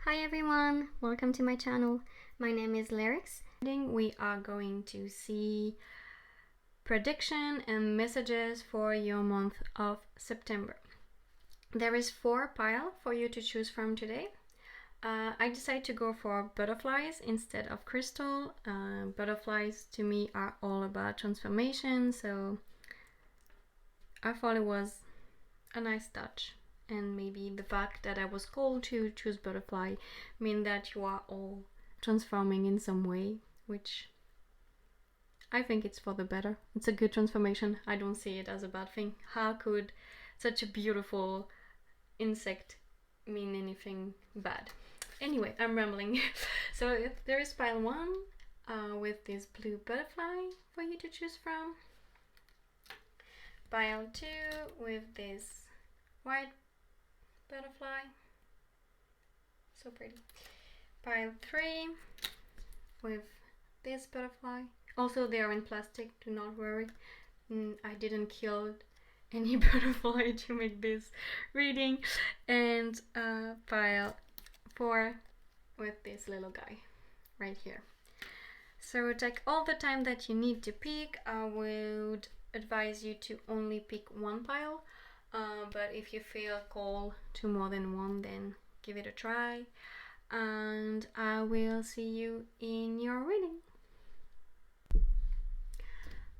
Hi everyone, welcome to my channel. My name is Lyrics. We are going to see prediction and messages for your month of September. There is 4 piles for you to choose from today. I decided to go for butterflies instead of crystal. Butterflies to me are all about transformation, so I thought it was a nice touch. And maybe the fact that I was called to choose butterfly mean that you are all transforming in some way, which I think it's for the better. It's a good transformation. I don't see it as a bad thing. How could such a beautiful insect mean anything bad? Anyway, I'm rambling. So if there is pile 1 with this blue butterfly for you to choose from. Pile 2 with this white butterfly, so pretty. Pile 3 with this butterfly. Also they are in plastic, do not worry. I didn't kill any butterfly to make this reading. And pile 4 with this little guy right here. So take all the time that you need to pick. I would advise you to only pick 1 pile. But if you feel called to more than 1, then give it a try. And I will see you in your reading.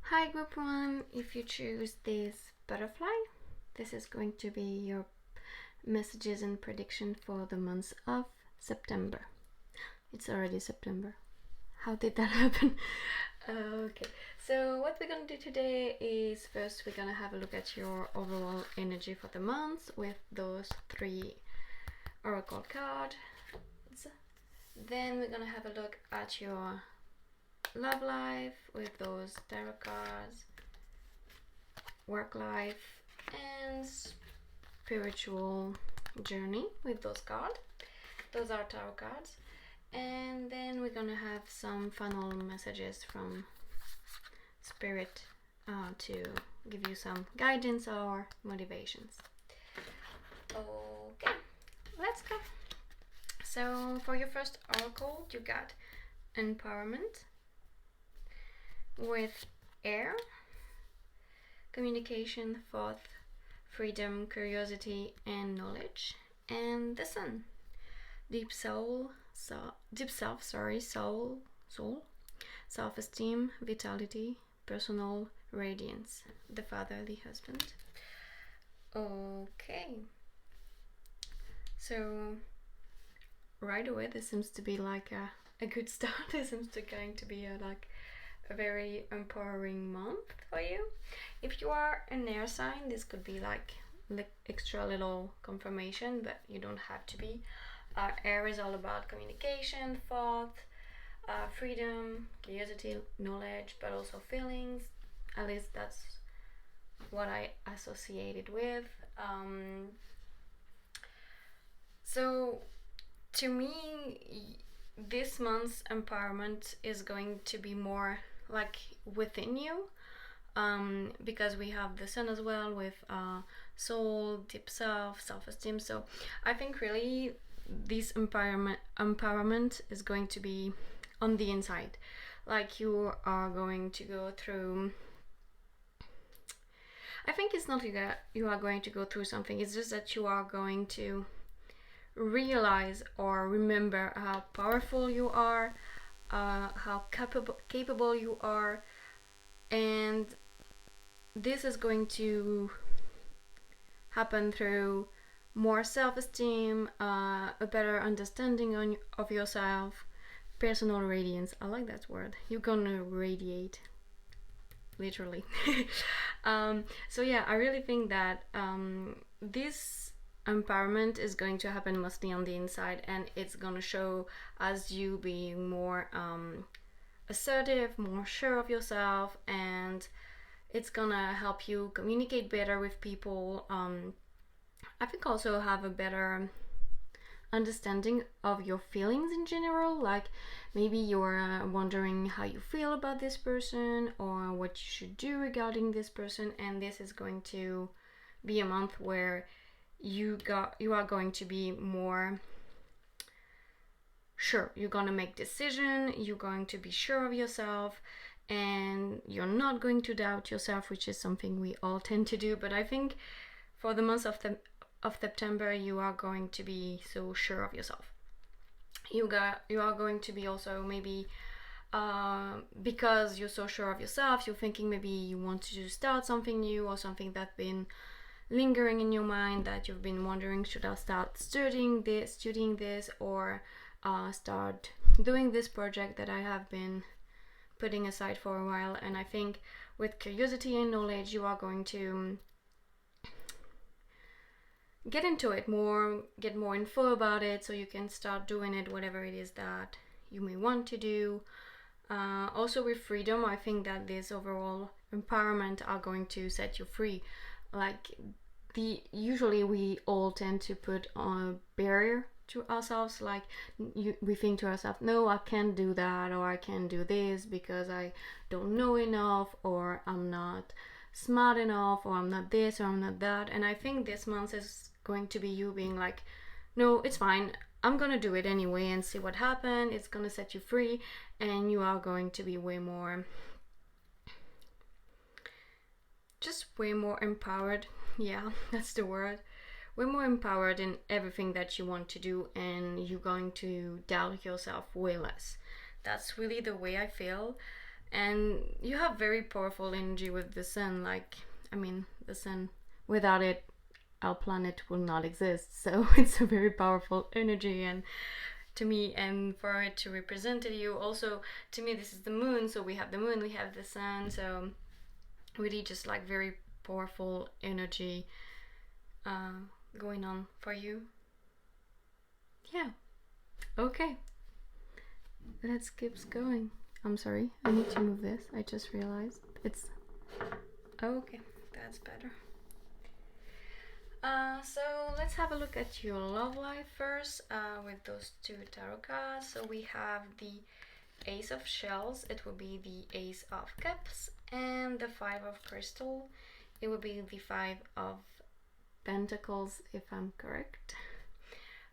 Hi group 1, if you choose this butterfly, this is going to be your messages and prediction for the month of September. It's already September. How did that happen? Okay, so what we're gonna do today is first we're gonna have a look at your overall energy for the month with those 3 oracle cards. Then we're gonna have a look at your love life with those tarot cards, work life, and spiritual journey with those cards. Those are tarot cards. And then we're gonna have some final messages from Spirit to give you some guidance or motivations. Okay, let's go. So for your first oracle, you got empowerment with air, communication, thought, freedom, curiosity, and knowledge, and the sun, deep self, self-esteem, vitality, personal radiance, the fatherly husband. Okay, so right away this seems to be like a good start. This seems to going to be a very empowering month for you. If you are an air sign, this could be like extra little confirmation, but you don't have to be. Air is all about communication, thought, freedom, curiosity, knowledge, but also feelings. At least that's what I associated with. So to me, this month's empowerment is going to be more like within you, because we have the sun as well with soul, deep self-esteem. So I think really this empowerment is going to be on the inside. Like you are going to go through, I think it's not that you are going to go through something, it's just that you are going to realize or remember how powerful you are, how capable you are, and this is going to happen through more self-esteem, a better understanding of yourself, personal radiance. I like that word. You're gonna radiate, literally. So yeah, I really think that this empowerment is going to happen mostly on the inside, and it's gonna show as you being more assertive, more sure of yourself, and it's gonna help you communicate better with people. I think also have a better understanding of your feelings in general. Like maybe you're wondering how you feel about this person or what you should do regarding this person, and this is going to be a month where you are going to be more sure, you're gonna make decision, you're going to be sure of yourself, and you're not going to doubt yourself, which is something we all tend to do. But I think for the month of September, you are going to be so sure of yourself. You are going to be also maybe because you're so sure of yourself, you're thinking maybe you want to start something new or something that's been lingering in your mind, that you've been wondering, should I start studying this, or start doing this project that I have been putting aside for a while. And I think with curiosity and knowledge, you are going to get into it more, get more info about it, so you can start doing it, whatever it is that you may want to do. Also with freedom, I think that this overall empowerment are going to set you free. Like usually we all tend to put a barrier to ourselves, like we think to ourselves, no, I can't do that, or I can't do this because I don't know enough, or I'm not smart enough, or I'm not this, or I'm not that. And I think this month is going to be you being like, no, it's fine, I'm gonna do it anyway and see what happens. It's gonna set you free, and you are going to be way more empowered. Yeah, that's the word. Way more empowered in everything that you want to do, and you're going to doubt yourself way less. That's really the way I feel. And you have very powerful energy with the sun. Like, I mean, the sun, without it, our planet will not exist. So it's a very powerful energy, and to me, and for it to represent you also, to me, this is the moon. So we have the moon, we have the sun. So really just like very powerful energy going on for you. Yeah. Okay. Let's keep going. I'm sorry, I need to move this. I just realized it's okay. That's better. So let's have a look at your love life first with those two tarot cards. So we have the Ace of Shells, it will be the Ace of Cups, and the Five of Crystal, it will be the Five of Pentacles, if I'm correct.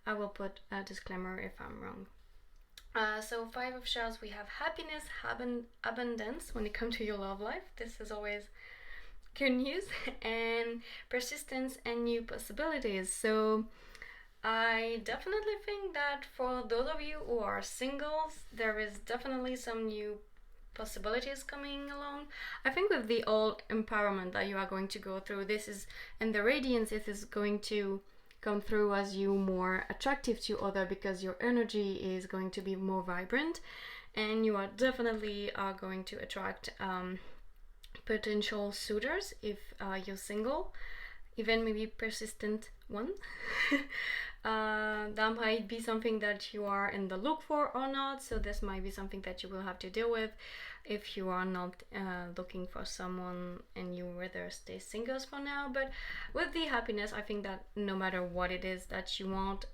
I will put a disclaimer if I'm wrong. So Five of Shells, we have happiness, abundance when it comes to your love life. This is always good news. And persistence and new possibilities. So I definitely think that for those of you who are singles, there is definitely some new possibilities coming along. I think with the old empowerment that you are going to go through, this is, and the radiance, it is going to come through as you more attractive to other, because your energy is going to be more vibrant, and you are definitely going to attract potential suitors if you're single, even maybe persistent one. That might be something that you are in the look for or not, so this might be something that you will have to deal with if you are not looking for someone and you rather stay singles for now. But with the happiness, I think that no matter what it is that you want,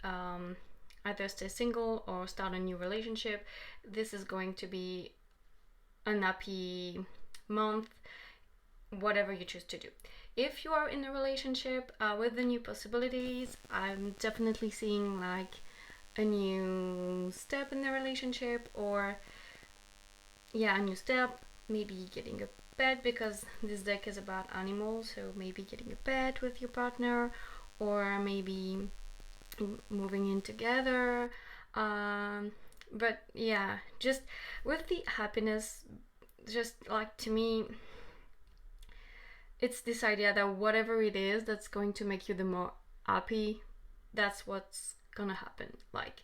either stay single or start a new relationship, this is going to be a happy month, whatever you choose to do. If you are in a relationship with the new possibilities, I'm definitely seeing like a new step in the relationship, or a new step, maybe getting a pet, because this deck is about animals, so maybe getting a pet with your partner, or maybe moving in together. But yeah, just with the happiness, just like, to me, it's this idea that whatever it is that's going to make you the more happy, that's what's gonna happen. Like,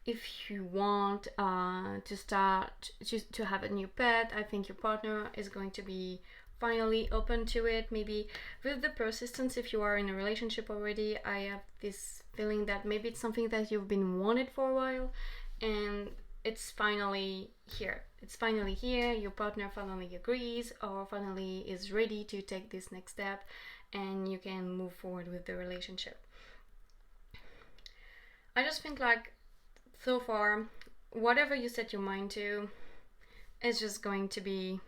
if you want to have a new pet, I think your partner is going to be finally open to it. Maybe with the persistence, if you are in a relationship already, I have this feeling that maybe it's something that you've been wanted for a while, and it's finally here. Your partner finally agrees, or finally is ready to take this next step, and you can move forward with the relationship. I just think, like, so far, whatever you set your mind to is just going to be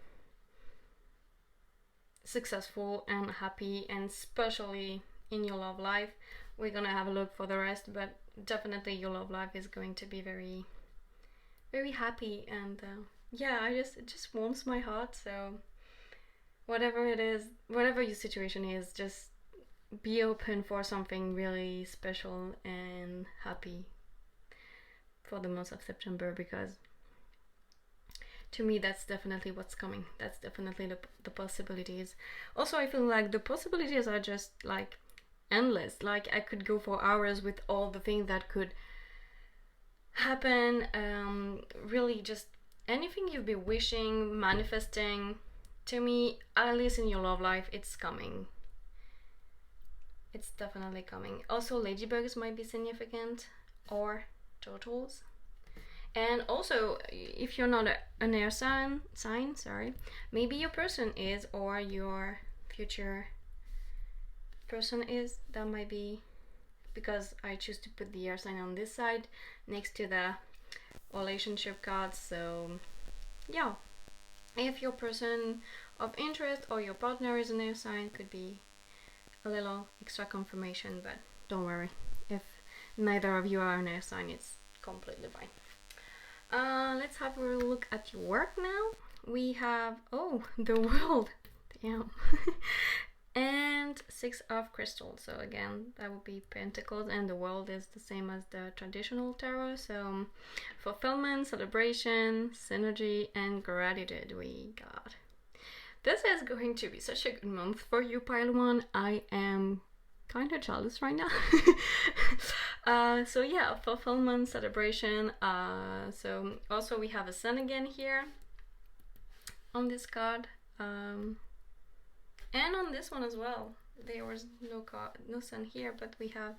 successful and happy, and especially in your love life. We're gonna have a look for the rest, but definitely your love life is going to be very very happy, and yeah, it just warms my heart. So whatever it is, whatever your situation is, just be open for something really special and happy for the month of September, because to me that's definitely what's coming. That's definitely the possibilities. Also, I feel like the possibilities are just like endless. Like I could go for hours with all the things that could happen. Really, just anything you've been wishing, manifesting. To me, at least in your love life, it's coming. It's definitely coming. Also, ladybugs might be significant, or turtles. And also, if you're not an air sign, sorry, maybe your person is, or your future person is. That might be, because I choose to put the air sign on this side next to the relationship cards. So yeah, if your person of interest or your partner is an air sign, could be a little extra confirmation, but don't worry, if neither of you are an air sign, it's completely fine. Let's have a look at your work now. We have, oh, the world. Damn. And 6 of crystals. So again, that would be pentacles, and the world is the same as the traditional tarot. So fulfillment, celebration, synergy, and gratitude we got. This is going to be such a good month for you, Pile 1. I am kind of jealous right now. So yeah, fulfillment, celebration. So also we have a sun again here on this card, and on this one as well. There was no sun here, but we have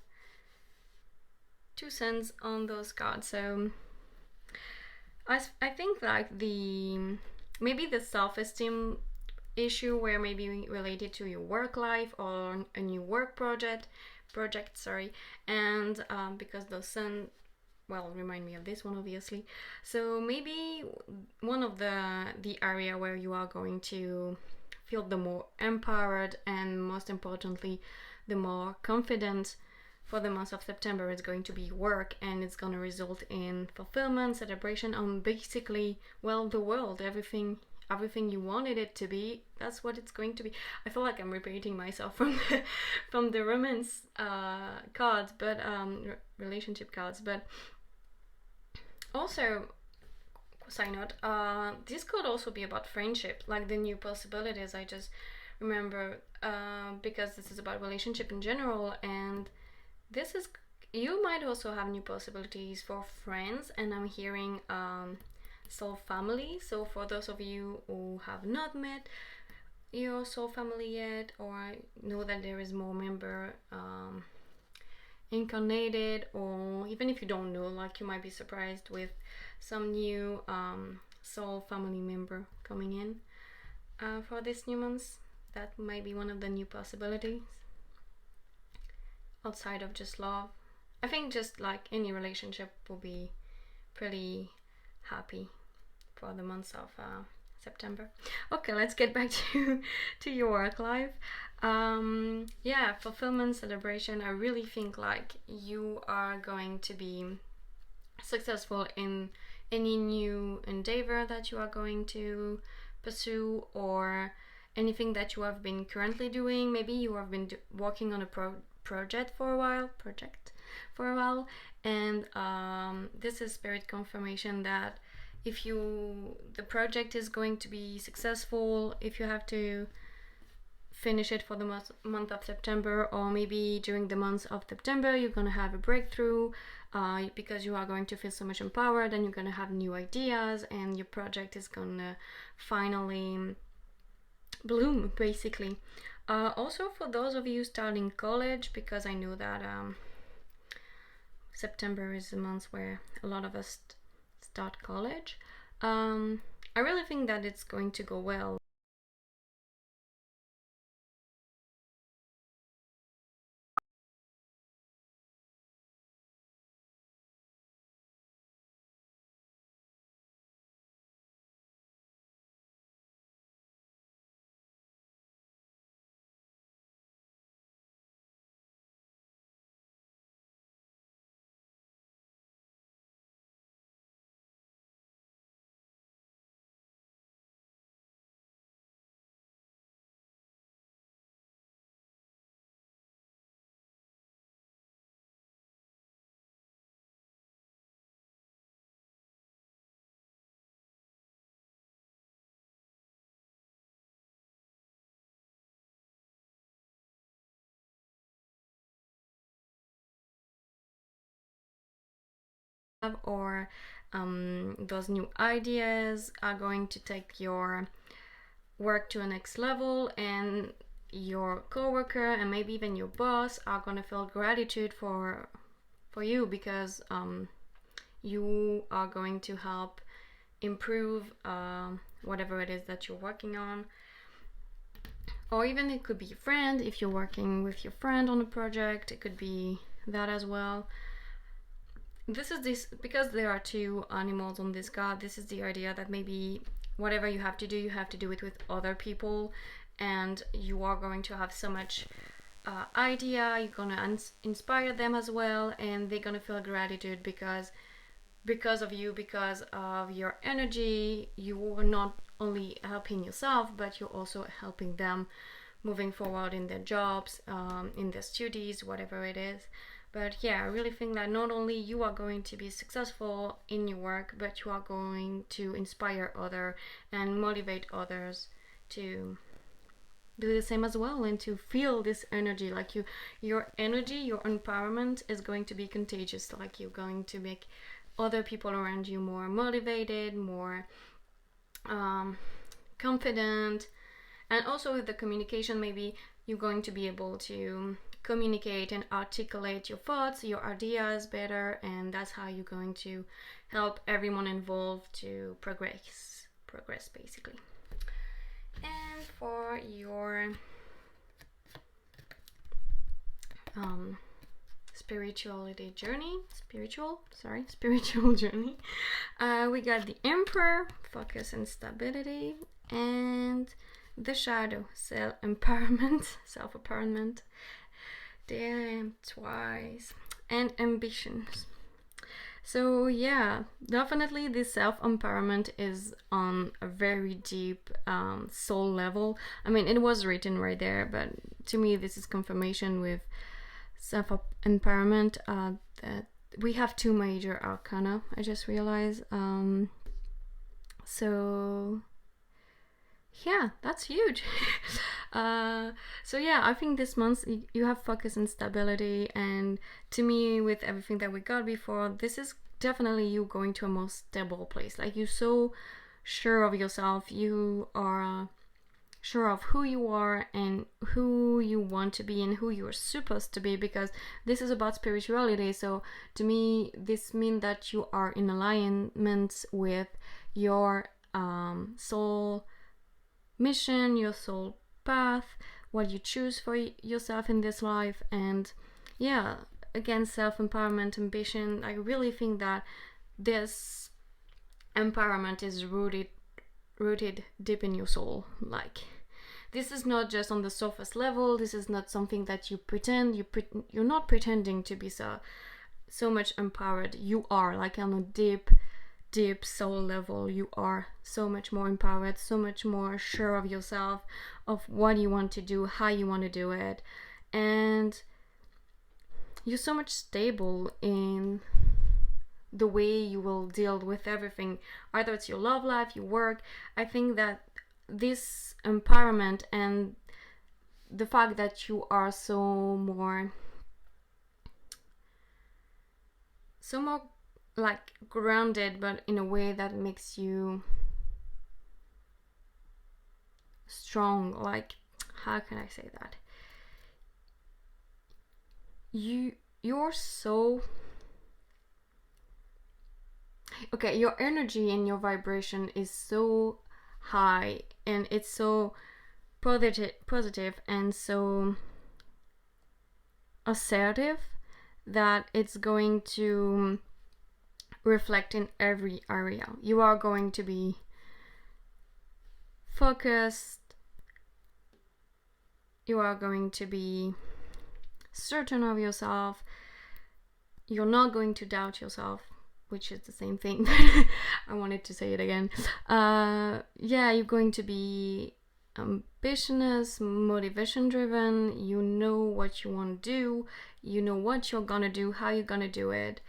2 suns on those cards. So I think like maybe the self-esteem issue, where maybe related to your work life or a new work project, sorry, and because the sun, well, remind me of this one, obviously. So maybe one of the area where you are going to feel the more empowered, and most importantly the more confident for the month of September, is going to be work, and it's going to result in fulfillment, celebration, on basically, well, the world, everything you wanted it to be. That's what it's going to be. I feel like I'm repeating myself from the romance cards, but relationship cards. But also, side note, this could also be about friendship, like the new possibilities. I just remember, because this is about relationship in general, and this is, you might also have new possibilities for friends, and I'm hearing soul family. So for those of you who have not met your soul family yet, or know that there is more member incarnated, or even if you don't know, like you might be surprised with some new soul family member coming in for this new month. That might be one of the new possibilities outside of just love. I think just like any relationship will be pretty happy for the month of September. Okay, let's get back to your work life. Yeah, fulfillment, celebration. I really think like you are going to be successful in any new endeavor that you are going to pursue, or anything that you have been currently doing. Maybe you have been working on a project for a while, and this is spirit confirmation that if the project is going to be successful, if you have to finish it for the month of September, or maybe during the month of September you're gonna have a breakthrough, because you are going to feel so much empowered, and you're gonna have new ideas, and your project is gonna finally bloom, basically. Also, for those of you starting college, because I know that September is a month where a lot of us start college, I really think that it's going to go well. or those new ideas are going to take your work to a next level, and your coworker and maybe even your boss are going to feel gratitude for you, because you are going to help improve whatever it is that you're working on. Or even it could be a friend, if you're working with your friend on a project, it could be that as well. This because there are two animals on this card. This is the idea that maybe whatever you have to do it with other people, and you are going to have so much idea, you're gonna inspire them as well, and they're gonna feel gratitude because of you, because of your energy. You are not only helping yourself, but you're also helping them moving forward in their jobs, in their studies, whatever it is. But yeah, I really think that not only you are going to be successful in your work, but you are going to inspire others and motivate others to do the same as well, and to feel this energy. Like your energy, your empowerment is going to be contagious. Like you're going to make other people around you more motivated, more confident. And also with the communication, maybe you're going to be able to communicate and articulate your thoughts, your ideas better, and that's how you're going to help everyone involved to progress basically. And for your spiritual journey, we got the Emperor, focus and stability, and the Shadow, self-empowerment, damn, twice, and ambitions. So yeah, definitely this self-empowerment is on a very deep soul level. I mean, it was written right there, but to me this is confirmation with self-empowerment that we have two major arcana, I just realized. So yeah, that's huge. So yeah, I think this month you have focus and stability, and to me, with everything that we got before, this is definitely you going to a more stable place. Like, you're so sure of yourself, you are sure of who you are and who you want to be and who you're supposed to be, because this is about spirituality. So to me, this means that you are in alignment with your soul mission, your soul path, what you choose for yourself in this life. And yeah, again, self-empowerment, ambition, I really think that this empowerment is rooted deep in your soul. Like, this is not just on the surface level. This is not something that you pretend. You're not pretending to be so much empowered. You are, like, on a deep soul level, you are so much more empowered, so much more sure of yourself, of what you want to do, how you want to do it, and you're so much stable in the way you will deal with everything, either it's your love life, your work. I think that this empowerment and the fact that you are so more like grounded, but in a way that makes you strong. Like, how can I say that? You're so okay, your energy and your vibration is so high, and it's so positive and so assertive that it's going to reflect in every area. You are going to be focused, you are going to be certain of yourself, you're not going to doubt yourself, which is the same thing. I wanted to say it again. Yeah, you're going to be ambitious, motivation driven. You know what you want to do, you know what you're gonna do, how you're gonna do it,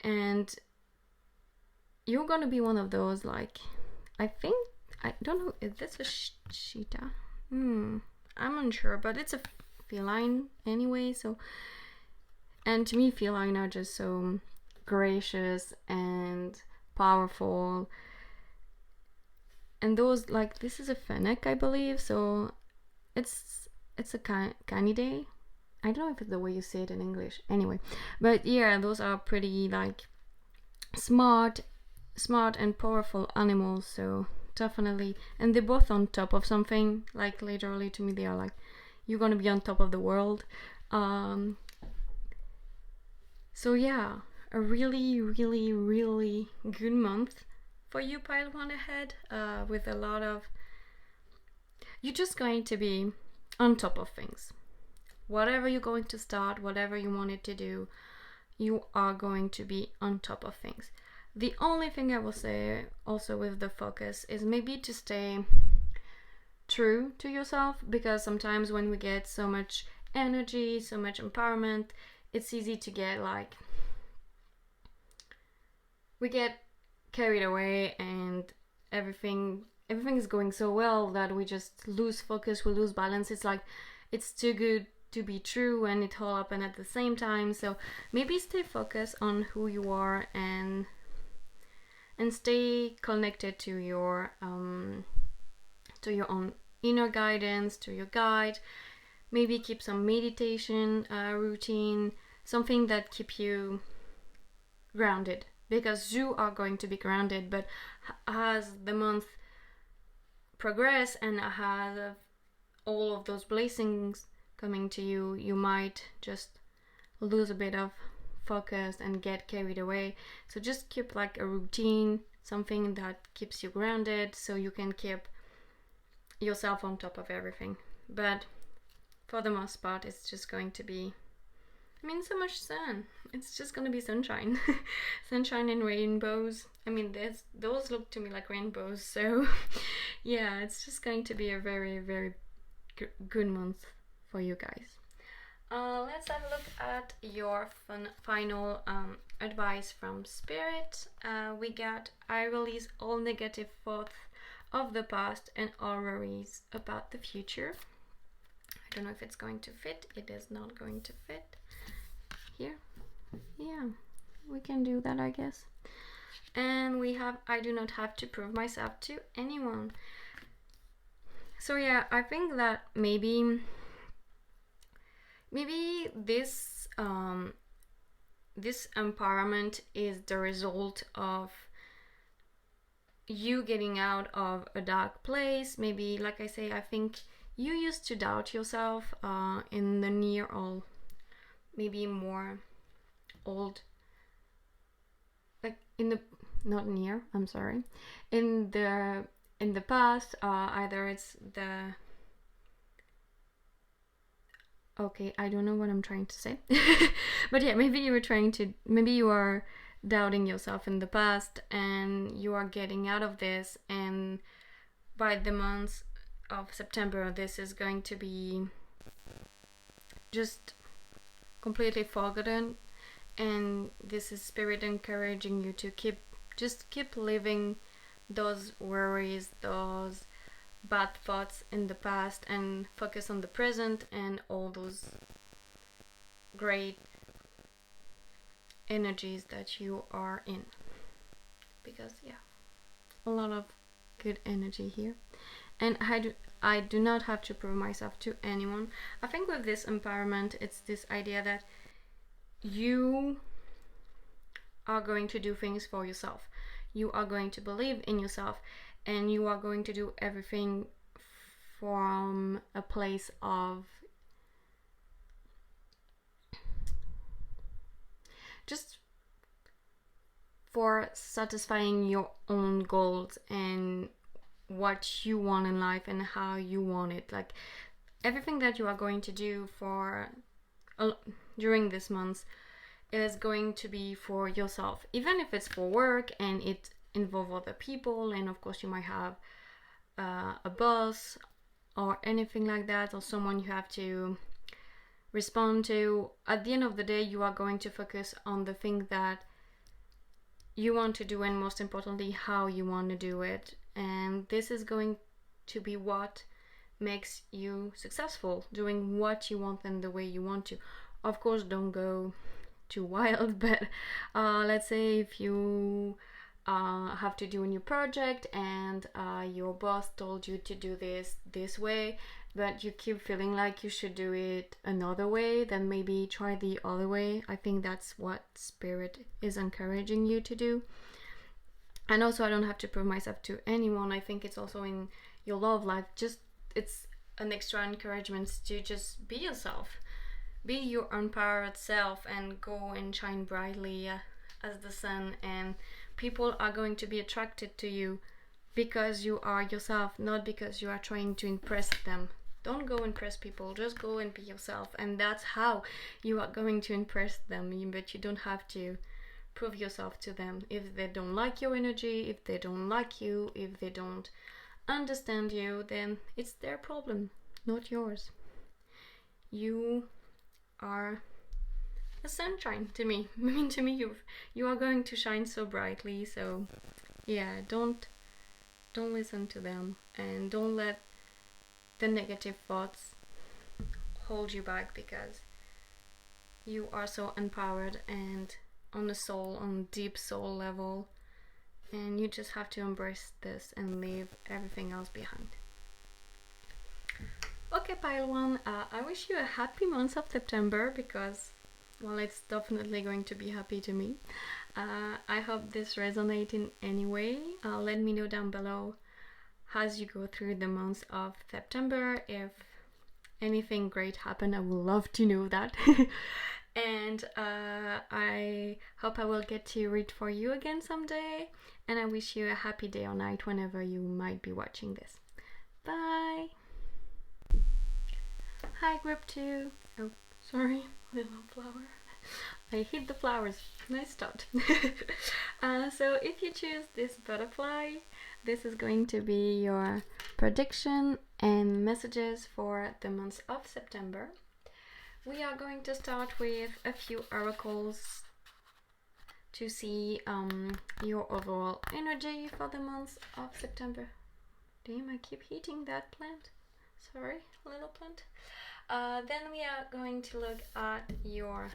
and you're gonna be one of those, like, I don't know, is this a cheetah? I'm unsure, but it's a feline anyway. So, and to me, feline are just so gracious and powerful. And those, like, this is a fennec, I believe, so it's a canny day. I don't know if it's the way you say it in English. Anyway, but yeah, those are pretty like smart and powerful animals. So definitely, and they're both on top of something. Like literally, to me, they are like, you're gonna be on top of the world. So yeah, a really, really, really good month for you, pile one ahead. With a lot of, you're just going to be on top of things. Whatever you're going to start, whatever you wanted to do, you are going to be on top of things. The only thing I will say also with the focus is maybe to stay true to yourself, because sometimes when we get so much energy, so much empowerment, it's easy to get like, we get carried away and everything is going so well that we just lose focus, we lose balance. It's like, it's too good to be true and it all happen at the same time. So maybe stay focused on who you are and stay connected to your own inner guidance, to your guide. Maybe keep some meditation routine, something that keep you grounded, because you are going to be grounded. But as the month progress and as all of those blessings coming to you, you might just lose a bit of focus and get carried away. So just keep like a routine, something that keeps you grounded, so you can keep yourself on top of everything. But for the most part, it's just going to be, I mean, so much sun. It's just gonna be sunshine. Sunshine and rainbows. I mean, those look to me like rainbows. So yeah, it's just going to be a very, very good month for you guys. Let's have a look at your final advice from Spirit. We got, I release all negative thoughts of the past and all worries about the future. I don't know if it's going to fit. It is not going to fit here. Yeah, we can do that, I guess. And we have, I do not have to prove myself to anyone. So yeah, I think that maybe this this empowerment is the result of you getting out of a dark place. Maybe, like I say, I think you used to doubt yourself in the near or maybe more old, like in the, not near, I'm sorry, in the past, either it's the, okay, I don't know what I'm trying to say. But yeah, maybe you are doubting yourself in the past and you are getting out of this, and by the month of September this is going to be just completely forgotten, and this is Spirit encouraging you to keep living those worries, those bad thoughts in the past, and focus on the present and all those great energies that you are in, because yeah, a lot of good energy here. And I do not have to prove myself to anyone. I think with this empowerment, it's this idea that you are going to do things for yourself, you are going to believe in yourself, and you are going to do everything from a place of just for satisfying your own goals and what you want in life and how you want it. Like everything that you are going to do for during this month is going to be for yourself, even if it's for work and it involve other people, and of course you might have a boss or anything like that, or someone you have to respond to. At the end of the day, you are going to focus on the thing that you want to do, and most importantly how you want to do it, and this is going to be what makes you successful, doing what you want and the way you want to. Of course, don't go too wild, but let's say if you have to do a new project and your boss told you to do this way, but you keep feeling like you should do it another way, then maybe try the other way. I think that's what Spirit is encouraging you to do. And also, I don't have to prove myself to anyone. I think it's also in your love life. Just, it's an extra encouragement to just be yourself. Be your empowered self and go and shine brightly as the sun. And people are going to be attracted to you because you are yourself, not because you are trying to impress them. Don't go impress people, just go and be yourself. And that's how you are going to impress them. But you don't have to prove yourself to them. If they don't like your energy, if they don't like you, if they don't understand you, then it's their problem, not yours. You are a sunshine to me. I mean, to me, you are going to shine so brightly. So yeah, don't listen to them, and don't let the negative thoughts hold you back, because you are so empowered and on the soul, on deep soul level, and you just have to embrace this and leave everything else behind. Okay, pile one, I wish you a happy month of September, because, well, it's definitely going to be happy to me. I hope this resonates in any way. Let me know down below as you go through the month of September if anything great happened. I would love to know that. And I hope I will get to read for you again someday, and I wish you a happy day or night whenever you might be watching this. Bye! Hi, group 2. Oh, sorry, little flower. I hit the flowers. Nice start. So if you choose this butterfly, this is going to be your prediction and messages for the month of September. We are going to start with a few oracles to see your overall energy for the month of September. Damn, I keep hitting that plant. Sorry, little plant. Then we are going to look at your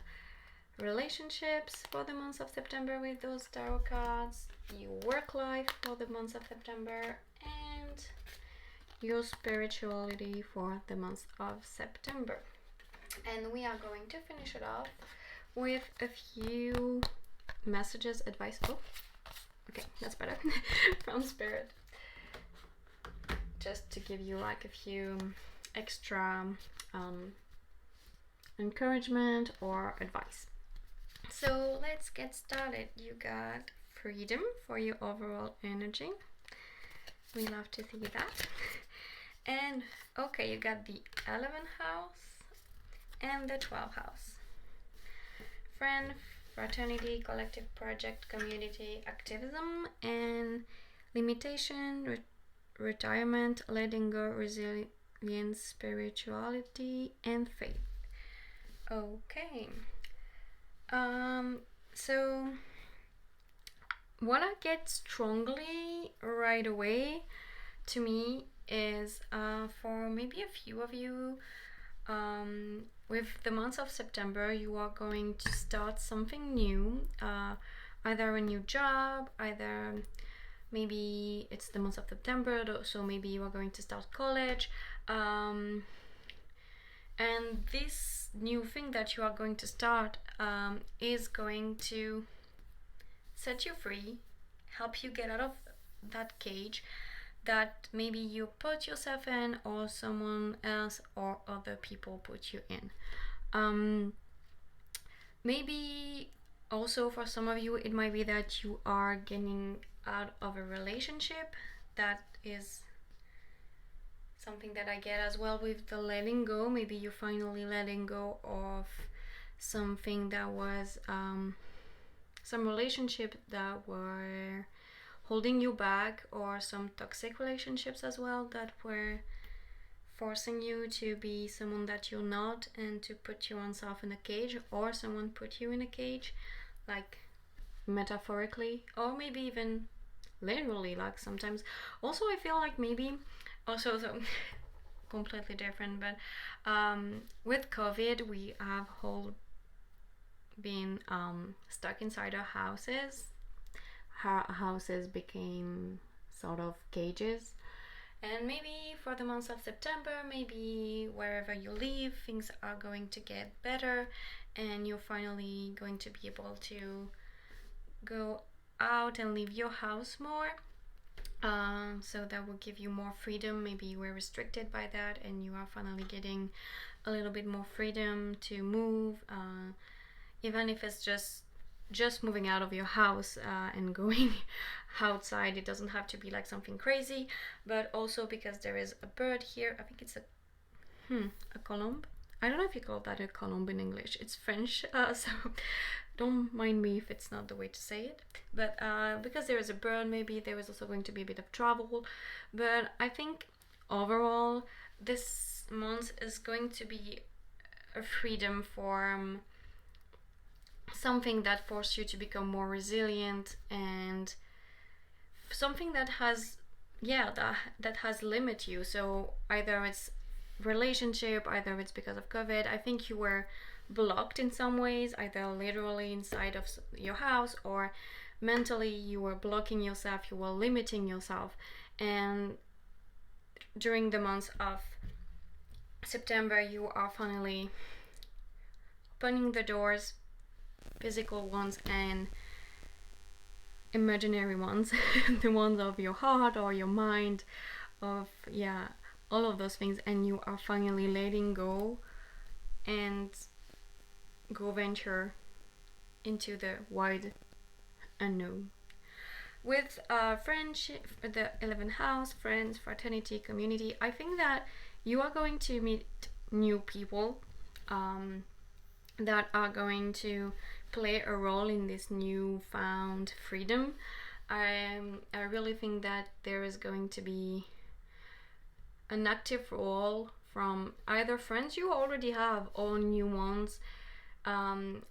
relationships for the month of September with those tarot cards, your work life for the month of September, and your spirituality for the month of September. And we are going to finish it off with a few messages, advice. Oh, okay, that's better. From Spirit. Just to give you like a few extra encouragement or advice. So let's get started. You got freedom for your overall energy. We love to see that. And okay, you got the 11th house and the 12th house. Friend, fraternity, collective project, community, activism, and limitation, retirement, letting go, resilience, spirituality, and faith. Okay. So what I get strongly right away to me is for maybe a few of you, with the month of September, you are going to start something new, either a new job, either maybe it's the month of September, so maybe you are going to start college, and this new thing that you are going to start is going to set you free, help you get out of that cage that maybe you put yourself in, or someone else or other people put you in. Maybe also for some of you it might be that you are getting out of a relationship. That is something that I get as well with the letting go. Maybe you're finally letting go of something that was some relationship that were holding you back, or some toxic relationships as well that were forcing you to be someone that you're not and to put yourself in a cage, or someone put you in a cage, like metaphorically, or maybe even literally, like sometimes. Also, I feel like maybe also so completely different, but with COVID we have been stuck inside our houses. Our houses became sort of cages. And maybe for the month of September, maybe wherever you live, things are going to get better and you're finally going to be able to go out and leave your house more. So that will give you more freedom. Maybe you were restricted by that and you are finally getting a little bit more freedom to move, even if it's just moving out of your house and going outside. It doesn't have to be like something crazy, but also because there is a bird here. I think it's a colombe. I don't know if you call that a colombe in English. It's French, so don't mind me if it's not the way to say it. But because there is a bird, maybe there is also going to be a bit of travel. But I think overall, this month is going to be a freedom for something that forces you to become more resilient, and something that has that has limit you. So either it's relationship, either it's because of COVID. I think you were blocked in some ways, either literally inside of your house or mentally you were blocking yourself, you were limiting yourself. And during the month of September, you are finally opening the doors, physical ones and imaginary ones, the ones of your heart or your mind, of all of those things, and you are finally letting go and go venture into the wide unknown. With friendship, the 11th house, friends, fraternity, community, I think that you are going to meet new people that are going to play a role in this newfound freedom. I really think that there is going to be an active role from either friends you already have or new ones,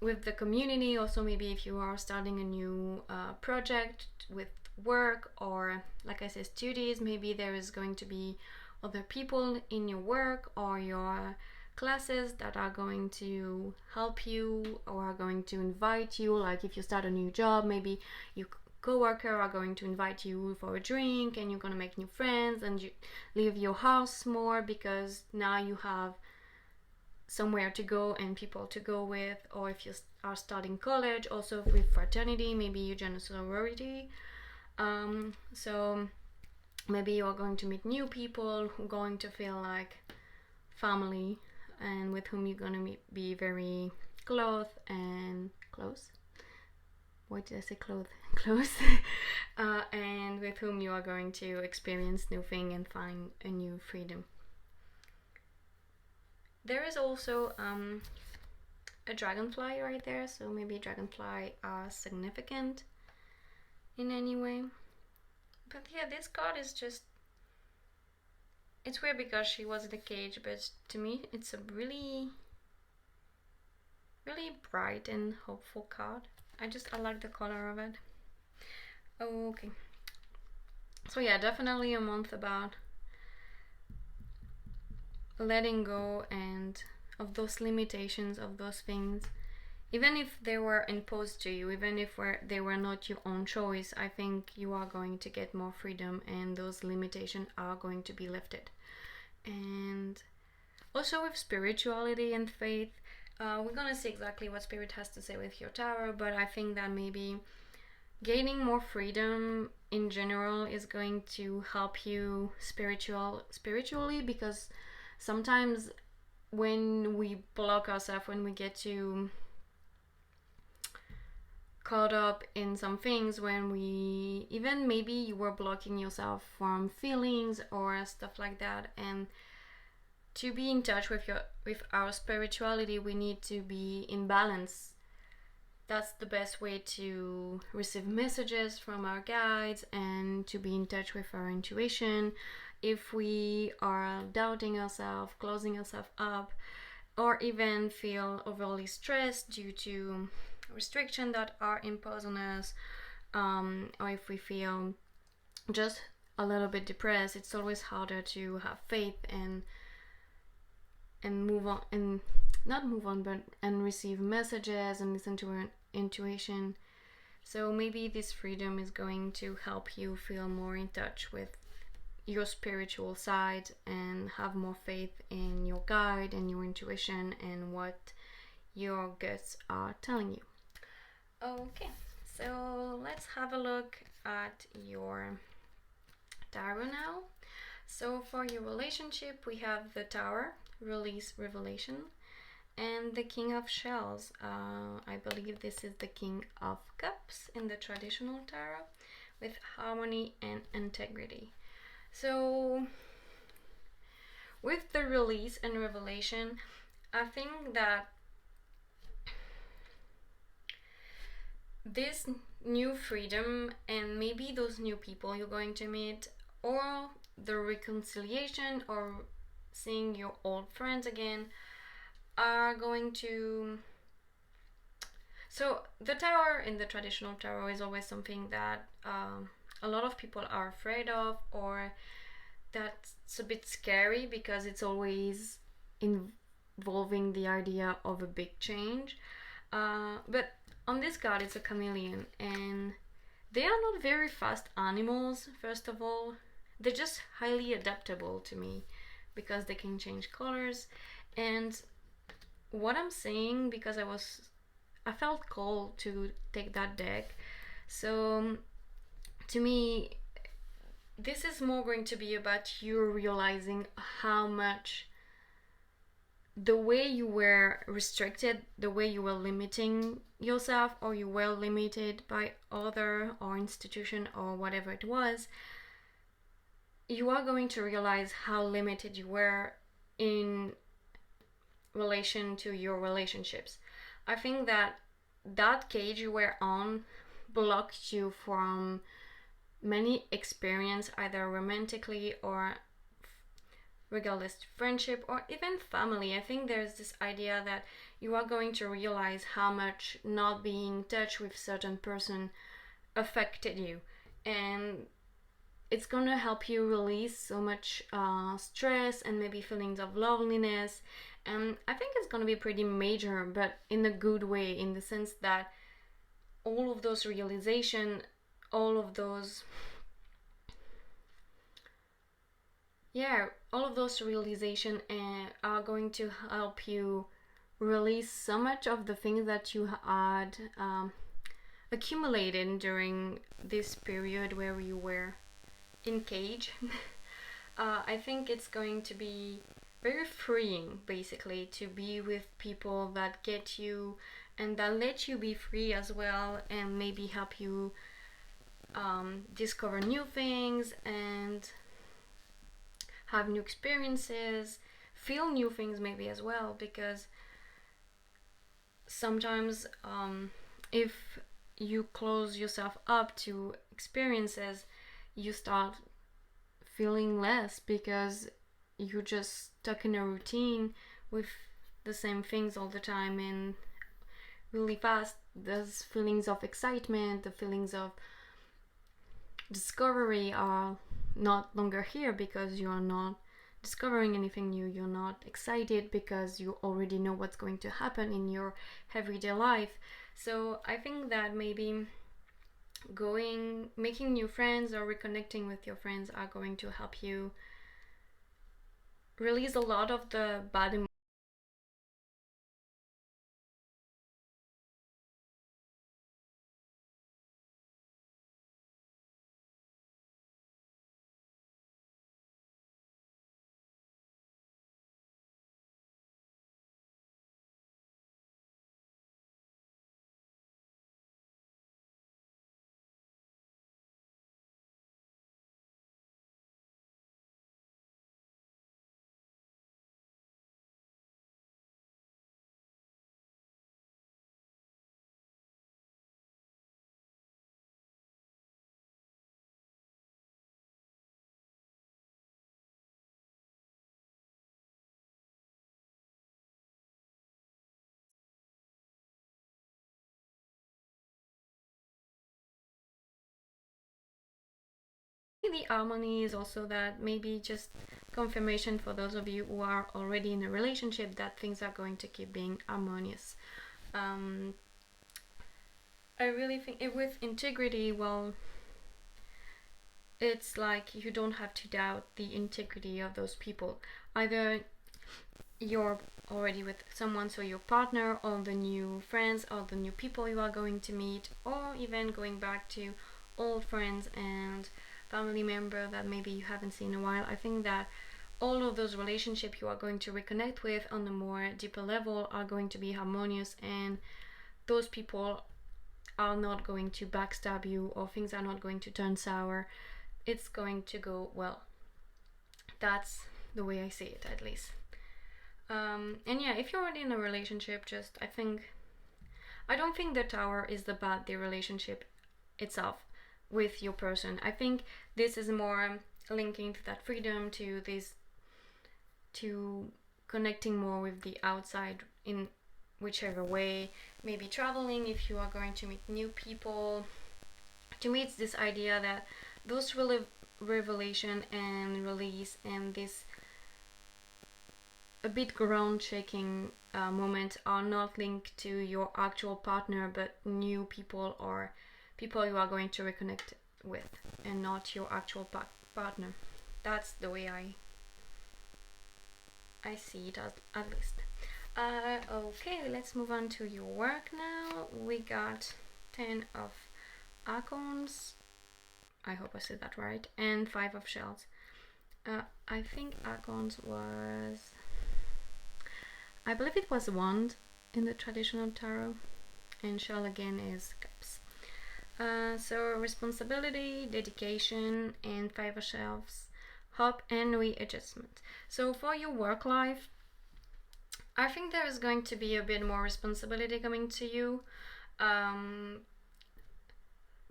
with the community. Also, maybe if you are starting a new project with work or, like I said, studies, maybe there is going to be other people in your work or your classes that are going to help you or are going to invite you. Like if you start a new job, maybe your co-worker are going to invite you for a drink and you're going to make new friends and you leave your house more because now you have somewhere to go and people to go with. Or if you are starting college, also with fraternity, maybe you join a sorority, so maybe you are going to meet new people who are going to feel like family and with whom you're going to be very close and close. Why did I say close? Close. And with whom you are going to experience new things and find a new freedom. There is also a dragonfly right there, so maybe dragonfly are significant in any way. But yeah, this card is just, it's weird because she was in a cage, but to me it's a really bright and hopeful card. I like the color of it. Okay, so yeah, definitely a month about letting go and of those limitations, of those things, even if they were imposed to you, even if they were not your own choice. I think you are going to get more freedom and those limitations are going to be lifted. And also with spirituality and faith, we're gonna see exactly what Spirit has to say with your tarot, but I think that maybe gaining more freedom in general is going to help you spiritually, because sometimes when we block ourselves, when we get too caught up in some things, when we even maybe you were blocking yourself from feelings or stuff like that, and to be in touch with our spirituality, we need to be in balance. That's the best way to receive messages from our guides and to be in touch with our intuition. If we are doubting ourselves, closing ourselves up, or even feel overly stressed due to restrictions that are imposed on us, or if we feel just a little bit depressed, it's always harder to have faith and and move on, and not move on, but and receive messages and listen to your intuition. So maybe this freedom is going to help you feel more in touch with your spiritual side and have more faith in your guide and your intuition and what your guts are telling you. Okay, so let's have a look at your tarot now. So for your relationship, we have the Tower, release, revelation, and the King of Shells. I believe this is the King of Cups in the traditional tarot, with harmony and integrity. So with the release and revelation, I think that this new freedom and maybe those new people you're going to meet, or the reconciliation or seeing your old friends again, are going to... So the tower in the traditional tarot is always something that a lot of people are afraid of, or that's a bit scary because it's always involving the idea of a big change. But on this card, it's a chameleon, and they are not very fast animals, first of all. They're just highly adaptable to me because they can change colors. And what I'm saying, because I felt called to take that deck. So to me, this is more going to be about you realizing how much the way you were restricted, the way you were limiting yourself, or you were limited by other or institution or whatever it was, you are going to realize how limited you were in relation to your relationships. I think that cage you were on blocked you from many experience, either romantically or regardless friendship or even family. I think there's this idea that you are going to realize how much not being in touch with certain person affected you, and it's gonna help you release so much stress and maybe feelings of loneliness. And I think it's gonna be pretty major, but in a good way, in the sense that all of those realization, all of those realization are going to help you release so much of the things that you had accumulated during this period where you were in cage. I think it's going to be very freeing, basically, to be with people that get you and that let you be free as well, and maybe help you discover new things and have new experiences, feel new things maybe as well, because sometimes if you close yourself up to experiences, you start feeling less because you're just stuck in a routine with the same things all the time, and really fast those feelings of excitement, the feelings of discovery are not longer here because you are not discovering anything new. You're not excited because you already know what's going to happen in your everyday life. So I think that maybe making new friends or reconnecting with your friends are going to help you release a lot of the bad emotions. The harmony is also that maybe just confirmation for those of you who are already in a relationship that things are going to keep being harmonious. I really think with integrity, well, it's like you don't have to doubt the integrity of those people. Either you're already with someone, so your partner, or the new friends, or the new people you are going to meet, or even going back to old friends and family member that maybe you haven't seen in a while. I think that all of those relationships you are going to reconnect with on a more deeper level are going to be harmonious, and those people are not going to backstab you, or things are not going to turn sour. It's going to go well. That's the way I see it, at least. And yeah, if you're already in a relationship, I don't think the tower is about the relationship itself with your person. I think this is more linking to that freedom, to connecting more with the outside in whichever way. Maybe traveling if you are going to meet new people. To me, it's this idea that those revelation and release and this a bit ground shaking moment are not linked to your actual partner, but new people or people you are going to reconnect with, and not your actual partner. That's the way I see it, at least. Okay, let's move on to your work now. We got 10 of acorns, I hope I said that right, and 5 of shells. I think acorns was, I believe it was wand in the traditional tarot, and shell again is cups. So responsibility, dedication, and 5 of shells, hope and readjustment. So for your work life, I think there is going to be a bit more responsibility coming to you,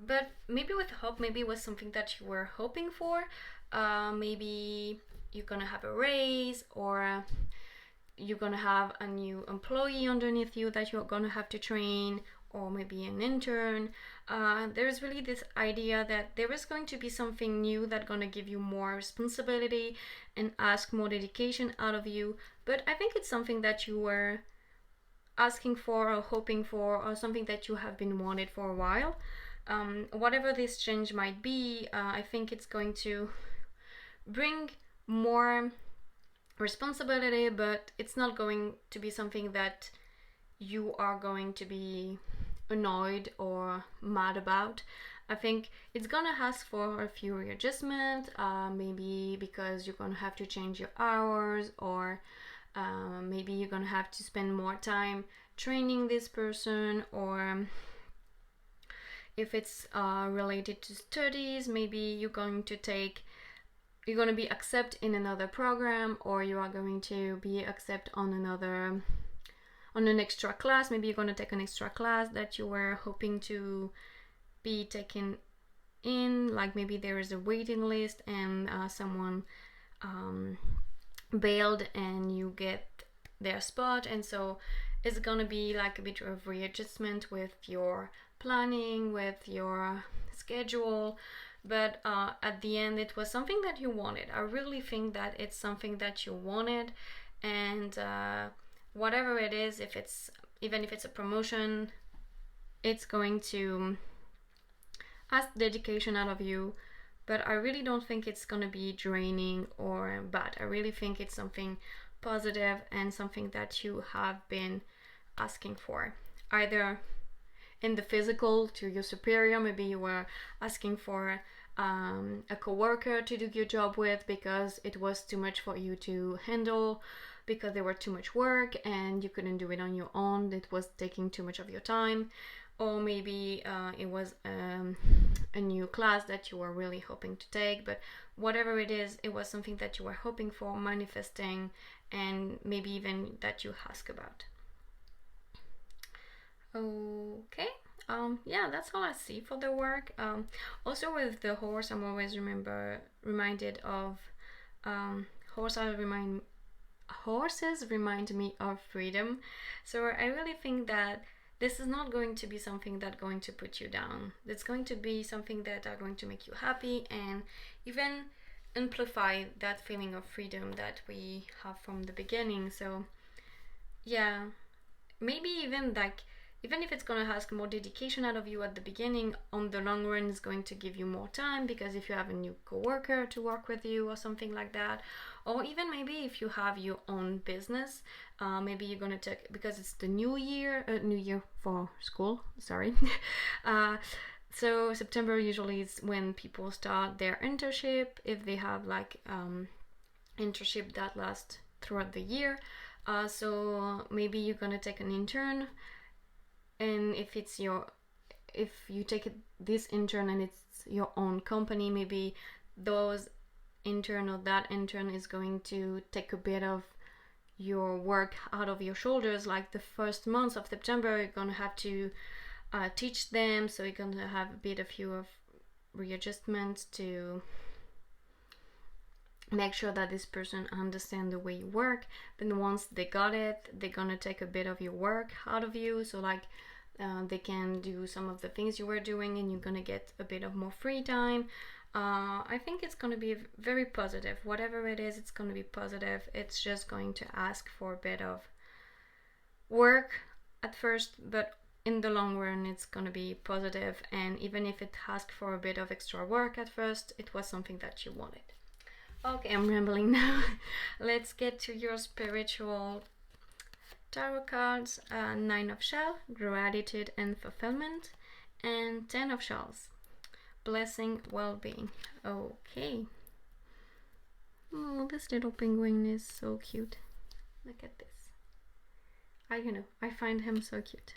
but maybe with hope, maybe it was something that you were hoping for. Maybe you're gonna have a raise, or you're gonna have a new employee underneath you that you're gonna have to train, or maybe an intern. There's really this idea that there is going to be something new that's gonna give you more responsibility and ask more dedication out of you. But I think it's something that you were asking for or hoping for, or something that you have been wanted for a while. Whatever this change might be, I think it's going to bring more responsibility, but it's not going to be something that you are going to be annoyed or mad about. I think it's gonna ask for a few readjustments, maybe because you're gonna have to change your hours, or maybe you're gonna have to spend more time training this person, or if it's related to studies, maybe you're going to be accepted in another program, or you are going to be accepted on an extra class. Maybe you're going to take an extra class that you were hoping to be taken in, like maybe there is a waiting list and someone bailed and you get their spot, and so it's gonna be like a bit of readjustment with your planning, with your schedule. But at the end, it was something that you wanted. I really think that it's something that you wanted, and whatever it is, even if it's a promotion, it's going to ask dedication out of you. But I really don't think it's going to be draining or bad. I really think it's something positive and something that you have been asking for, either in the physical to your superior. Maybe you were asking for a coworker to do your job with because it was too much for you to handle, because there were too much work and you couldn't do it on your own. It was taking too much of your time. Or maybe it was a new class that you were really hoping to take. But whatever it is, it was something that you were hoping for, manifesting, and maybe even that you ask about. Okay, yeah, that's all I see for the work. Also with the horse, I'm always reminded of horses remind me of freedom. So I really think that this is not going to be something that's going to put you down. It's going to be something that are going to make you happy, and even amplify that feeling of freedom that we have from the beginning. So yeah, maybe even like, even if it's going to ask more dedication out of you at the beginning, on the long run it's going to give you more time, because if you have a new coworker to work with you or something like that, or even maybe if you have your own business, maybe you're going to take, because it's the new year for school, sorry. So September usually is when people start their internship, if they have like internship that lasts throughout the year. So maybe you're gonna take an intern, and if you take this intern and it's your own company, maybe those intern or that intern is going to take a bit of your work out of your shoulders. Like the first month of September, you're gonna have to teach them, so you're gonna have a bit of readjustments to make sure that this person understands the way you work. Then once they got it, they're gonna take a bit of your work out of you, so like they can do some of the things you were doing, and you're gonna get a bit of more free time. I think it's gonna be very positive. Whatever it is, it's gonna be positive. It's just going to ask for a bit of work at first, but in the long run it's gonna be positive. And even if it asks for a bit of extra work at first, it was something that you wanted. Okay, I'm rambling now. Let's get to your spiritual tarot cards. 9 of Shells, gratitude and fulfillment, and 10 of Shells, blessing, well-being. Okay. Oh, this little penguin is so cute. Look at this. I find him so cute,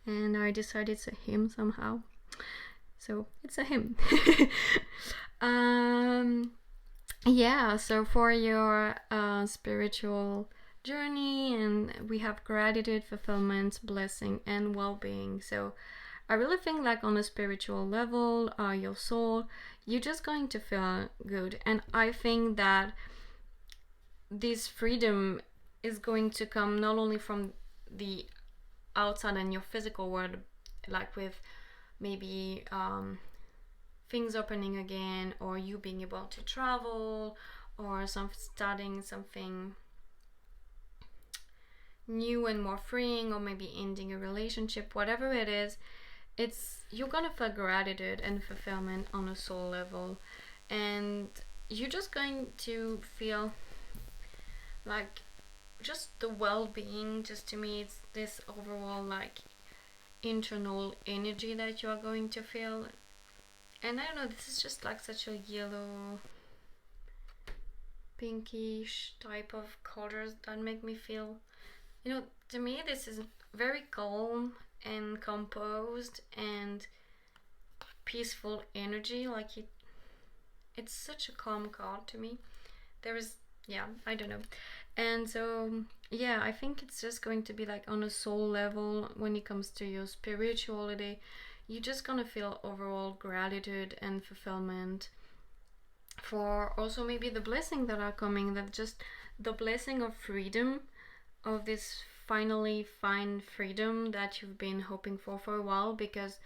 and I decided it's a him somehow. So it's a him. Yeah, so for your spiritual journey, and we have gratitude, fulfillment, blessing, and well-being. So I really think like on a spiritual level, your soul, you're just going to feel good. And I think that this freedom is going to come not only from the outside and your physical world, like with maybe things opening again, or you being able to travel, or starting something new and more freeing, or maybe ending a relationship. Whatever it is, you're gonna feel gratitude and fulfillment on a soul level, and you're just going to feel like just the well-being. Just to me, it's this overall like internal energy that you are going to feel. And I don't know, this is just like such a yellow pinkish type of colors that make me feel, to me this is very calm and composed and peaceful energy. Like it's such a calm card to me. I don't know. And so yeah, I think it's just going to be like on a soul level. When it comes to your spirituality, you're just gonna feel overall gratitude and fulfillment for also maybe the blessing that are coming, that just the blessing of freedom, of this finally find freedom that you've been hoping for a while. Because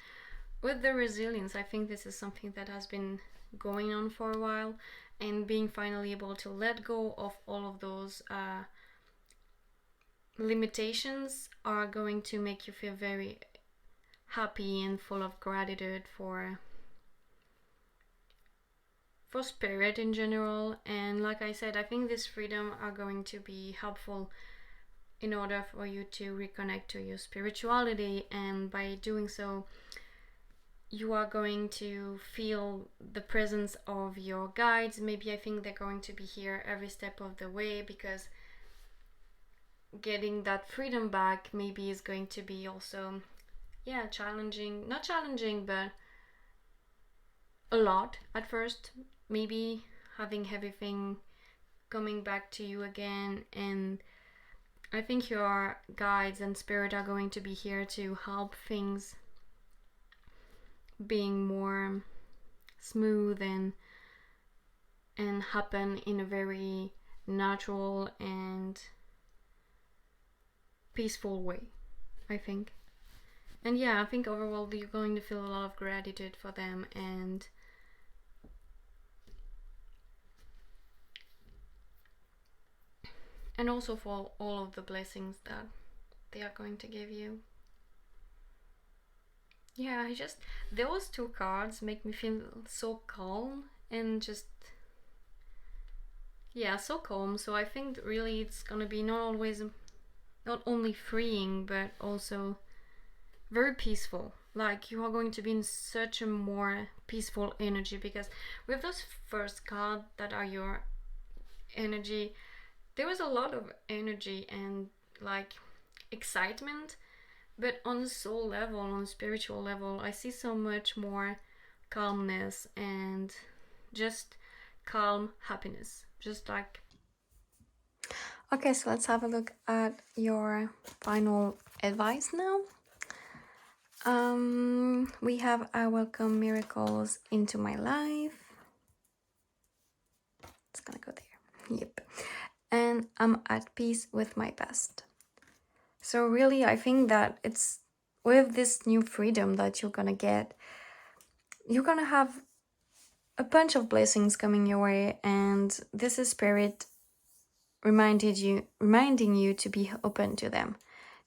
with the resilience, I think this is something that has been going on for a while, and being finally able to let go of all of those limitations are going to make you feel very happy and full of gratitude for spirit in general. And like I said, I think this freedom are going to be helpful in order for you to reconnect to your spirituality, and by doing so you are going to feel the presence of your guides. Maybe I think they're going to be here every step of the way, because getting that freedom back maybe is going to be also challenging, not challenging, but a lot at first, maybe having everything coming back to you again. And I think your guides and spirit are going to be here to help things being more smooth and happen in a very natural and peaceful way, I think. And yeah, I think overall you're going to feel a lot of gratitude for them, and and also for all of the blessings that they are going to give you. Yeah, those two cards make me feel so calm and just, yeah, so calm. So I think really it's gonna be not only freeing, but also very peaceful. Like, you are going to be in such a more peaceful energy, because with those first cards that are your energy, there was a lot of energy and like excitement, but on soul level, on spiritual level, I see so much more calmness and just calm happiness. Just like. Okay, so let's have a look at your final advice now. We have I welcome miracles into my life. It's gonna go there. Yep. And I'm at peace with my past. So really, I think that it's with this new freedom that you're gonna get, you're gonna have a bunch of blessings coming your way, and this is Spirit reminding you to be open to them,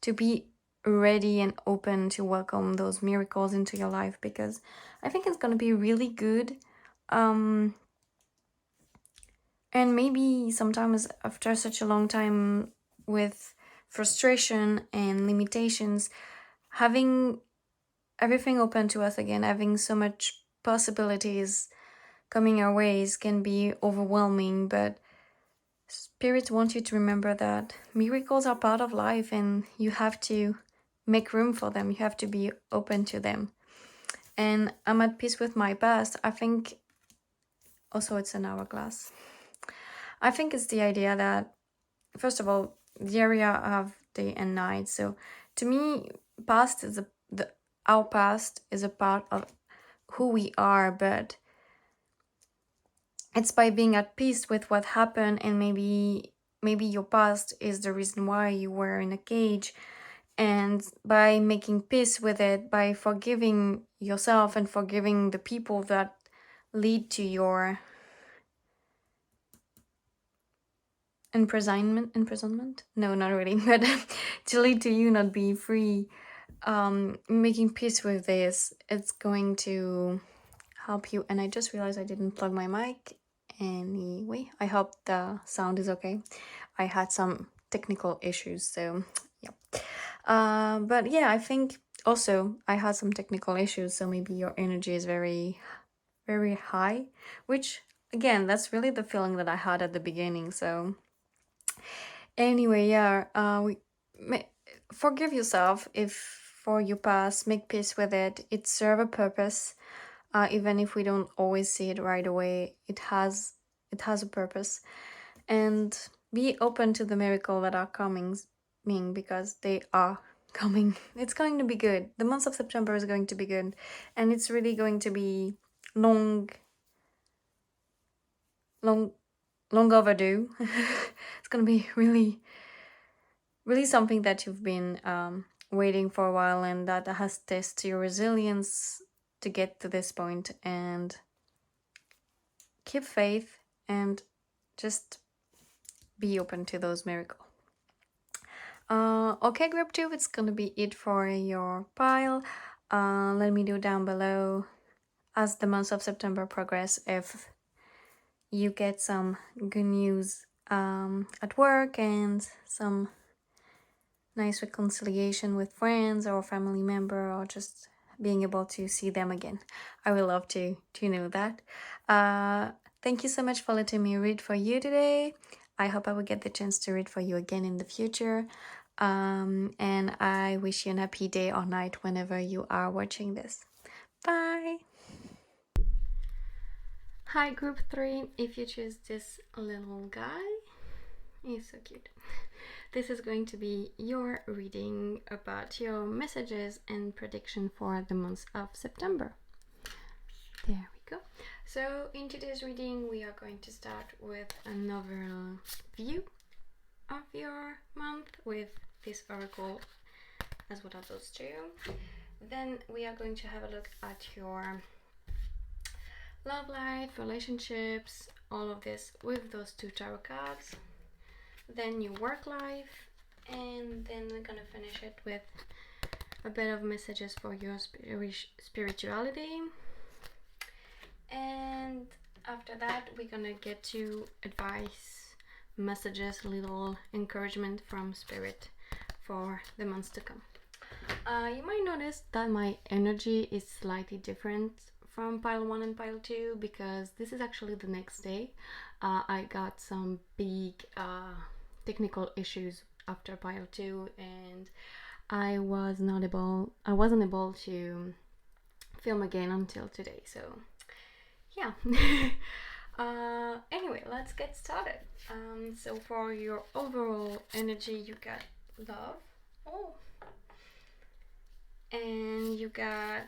to be ready and open to welcome those miracles into your life, because I think it's gonna be really good. And maybe sometimes after such a long time with frustration and limitations, having everything open to us again, having so much possibilities coming our ways can be overwhelming, but Spirit wants you to remember that miracles are part of life and you have to make room for them. You have to be open to them. And I'm at peace with my past. I think also it's an hourglass. I think it's the idea that, first of all, the area of day and night. So to me, past is our past is a part of who we are, but it's by being at peace with what happened, and maybe your past is the reason why you were in a cage, and by making peace with it, by forgiving yourself and forgiving the people that lead to your imprisonment? No, not really, but to lead to you not being free, making peace with this, it's going to help you. And I just realized I didn't plug my mic. Anyway, I hope the sound is okay. I had some technical issues, so yeah. But yeah, I think also I had some technical issues, so maybe your energy is very, very high, which again, that's really the feeling that I had at the beginning. So anyway, yeah, forgive yourself if for your past, make peace with it. It serves a purpose. Even if we don't always see it right away, it has a purpose, and be open to the miracle that are coming, because they are coming. It's going to be good. The month of September is going to be good, and it's really going to be long overdue. It's going to be really, really something that you've been waiting for a while, and that has tested your resilience to get to this point. And keep faith and just be open to those miracles. Okay, group 2, it's gonna be it for your pile. Let me know down below as the month of September progress if you get some good news at work and some nice reconciliation with friends or family member, or just being able to see them again. I would love to know that. Thank you so much for letting me read for you today. I hope I will get the chance to read for you again in the future. And I wish you a happy day or night whenever you are watching this. Bye! Hi, group 3. If you choose this little guy, he's so cute. This is going to be your reading about your messages and prediction for the month of September. There we go. So in today's reading, we are going to start with another view of your month with this oracle as well as those two. Then we are going to have a look at your love life, relationships, all of this with those two tarot cards. then your work life, and then we're gonna finish it with a bit of messages for your spirituality. And after that, we're gonna get to advice, messages, little encouragement from spirit for the months to come. You might notice that my energy is slightly different from pile 1 and pile 2 because this is actually the next day. I got some big technical issues after pile 2, and I wasn't able to film again until today, so yeah. Anyway, let's get started. So for your overall energy, you got love. Oh. And you got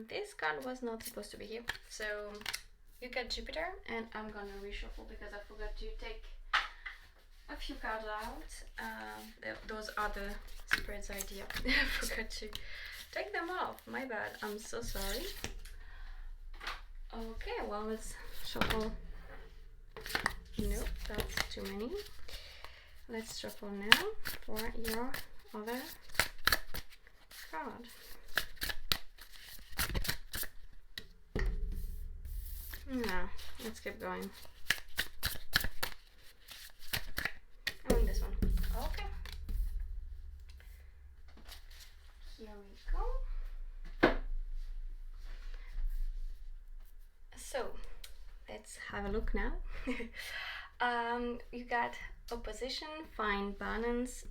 this card was not supposed to be here. So you got Jupiter, and I'm gonna reshuffle because I forgot to take a few cards out. Those are the spirit's idea. I forgot to take them off. My bad. I'm so sorry. Okay, well, let's shuffle. Nope, that's too many. Let's shuffle now for your other card. No, let's keep going. I want this one. Okay. Here we go. So, let's have a look now. You got opposition, find balance,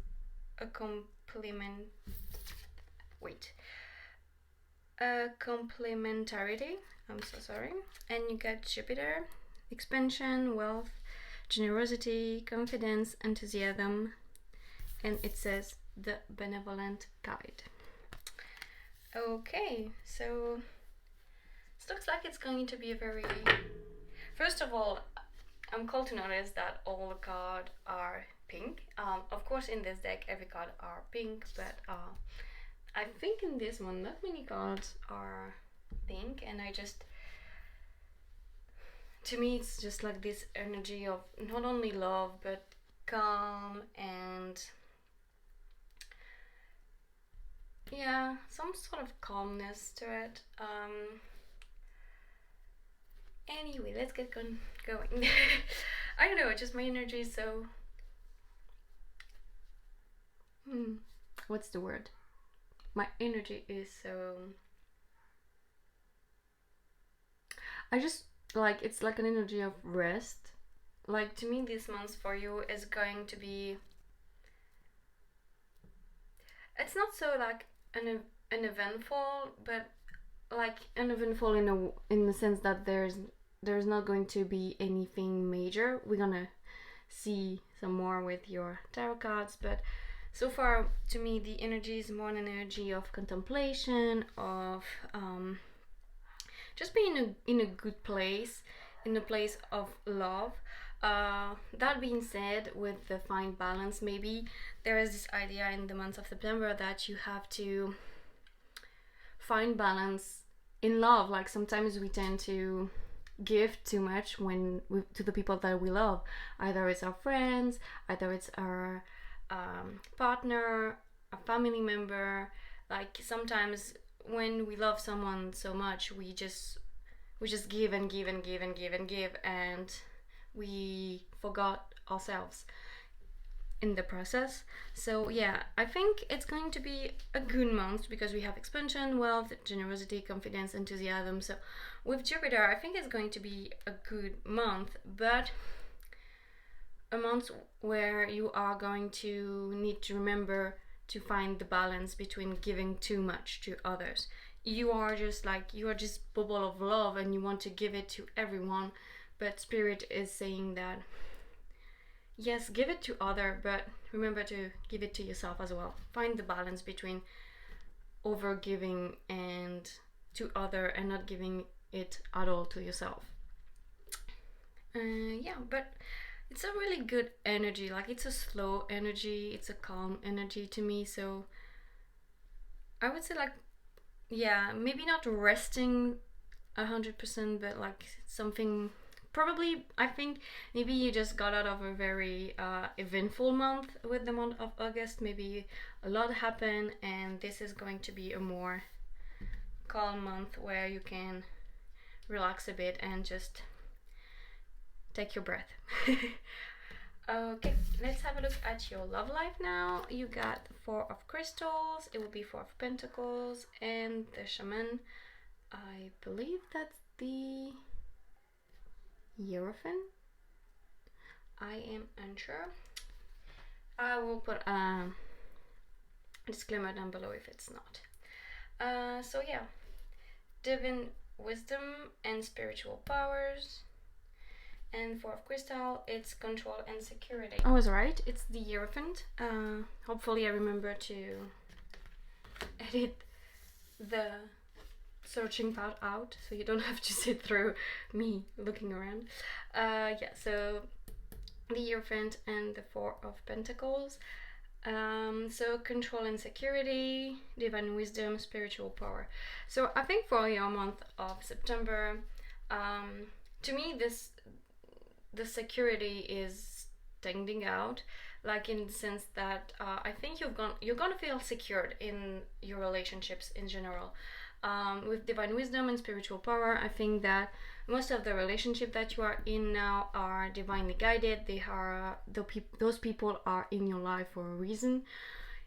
a complementarity. I'm so sorry. And you got Jupiter, expansion, wealth, generosity, confidence, enthusiasm, and it says the benevolent guide. Okay, so it looks like it's going to be a very... First of all, I'm called to notice that all the cards are pink. Of course, in this deck, every card are pink, but I think in this one, not many cards are pink, and to me, it's just like this energy of not only love, but calm and yeah, some sort of calmness to it. Anyway, let's get going. I don't know, just my energy is so... what's the word? My energy is so... I just like, it's like an energy of rest. Like, to me, this month for you is going to be... It's not so like an eventful, but like uneventful in the sense that there's not going to be anything major. We're gonna see some more with your tarot cards, but so far to me the energy is more an energy of contemplation, of just being in a good place, in a place of love. That being said, with the find balance, maybe there is this idea in the month of September that you have to find balance in love. Like, sometimes we tend to give too much to the people that we love. Either it's our friends, either it's our partner, a family member. Like, sometimes when we love someone so much, we just give and give and give and give and give, and we forgot ourselves in the process. So yeah, I think it's going to be a good month because we have expansion, wealth, generosity, confidence, enthusiasm. So with Jupiter, I think it's going to be a good month, but a month where you are going to need to remember to find the balance between giving too much to others. You are just bubble of love and you want to give it to everyone, but Spirit is saying that yes, give it to other, but remember to give it to yourself as well. Find the balance between over giving and to other and not giving it at all to yourself. Yeah, but it's a really good energy. Like, it's a slow energy, it's a calm energy to me. So I would say, like, yeah, maybe not resting 100%, but like something probably, I think maybe you just got out of a very eventful month with the month of August. Maybe a lot happened, and this is going to be a more calm month where you can relax a bit and just take your breath. Okay, let's have a look at your love life now. You got Four of Crystals, it will be Four of Pentacles, and the Shaman. I believe that's the Hierophant. I am unsure. I will put a disclaimer down below if it's not. So yeah, Divine Wisdom and Spiritual Powers. And Four of Crystal, it's Control and Security. I was right, it's the Hierophant. Hopefully I remember to edit the searching part out so you don't have to sit through me looking around. Yeah, so the Hierophant and the Four of Pentacles. So Control and Security, Divine Wisdom, Spiritual Power. So I think for your month of September, to me the security is standing out, like in the sense that I think you're gonna feel secured in your relationships in general. With Divine Wisdom and Spiritual Power, I think that most of the relationship that you are in now are divinely guided. Those people are in your life for a reason.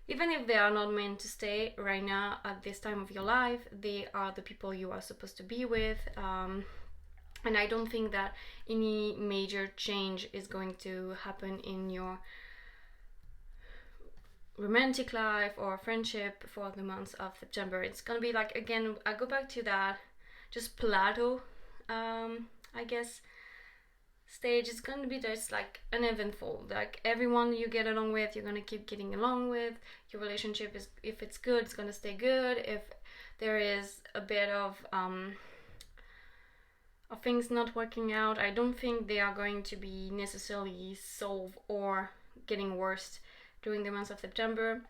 Even if they are not meant to stay right now at this time of your life, they are the people you are supposed to be with. And I don't think that any major change is going to happen in your romantic life or friendship for the month of September. It's gonna be like, again, I go back to that just plateau, I guess, stage. It's gonna be just like uneventful. Like everyone you get along with, you're gonna keep getting along with. Your relationship is, if it's good, it's gonna stay good. If there is a bit of things not working out, I don't think they are going to be necessarily solved or getting worse during the month of September.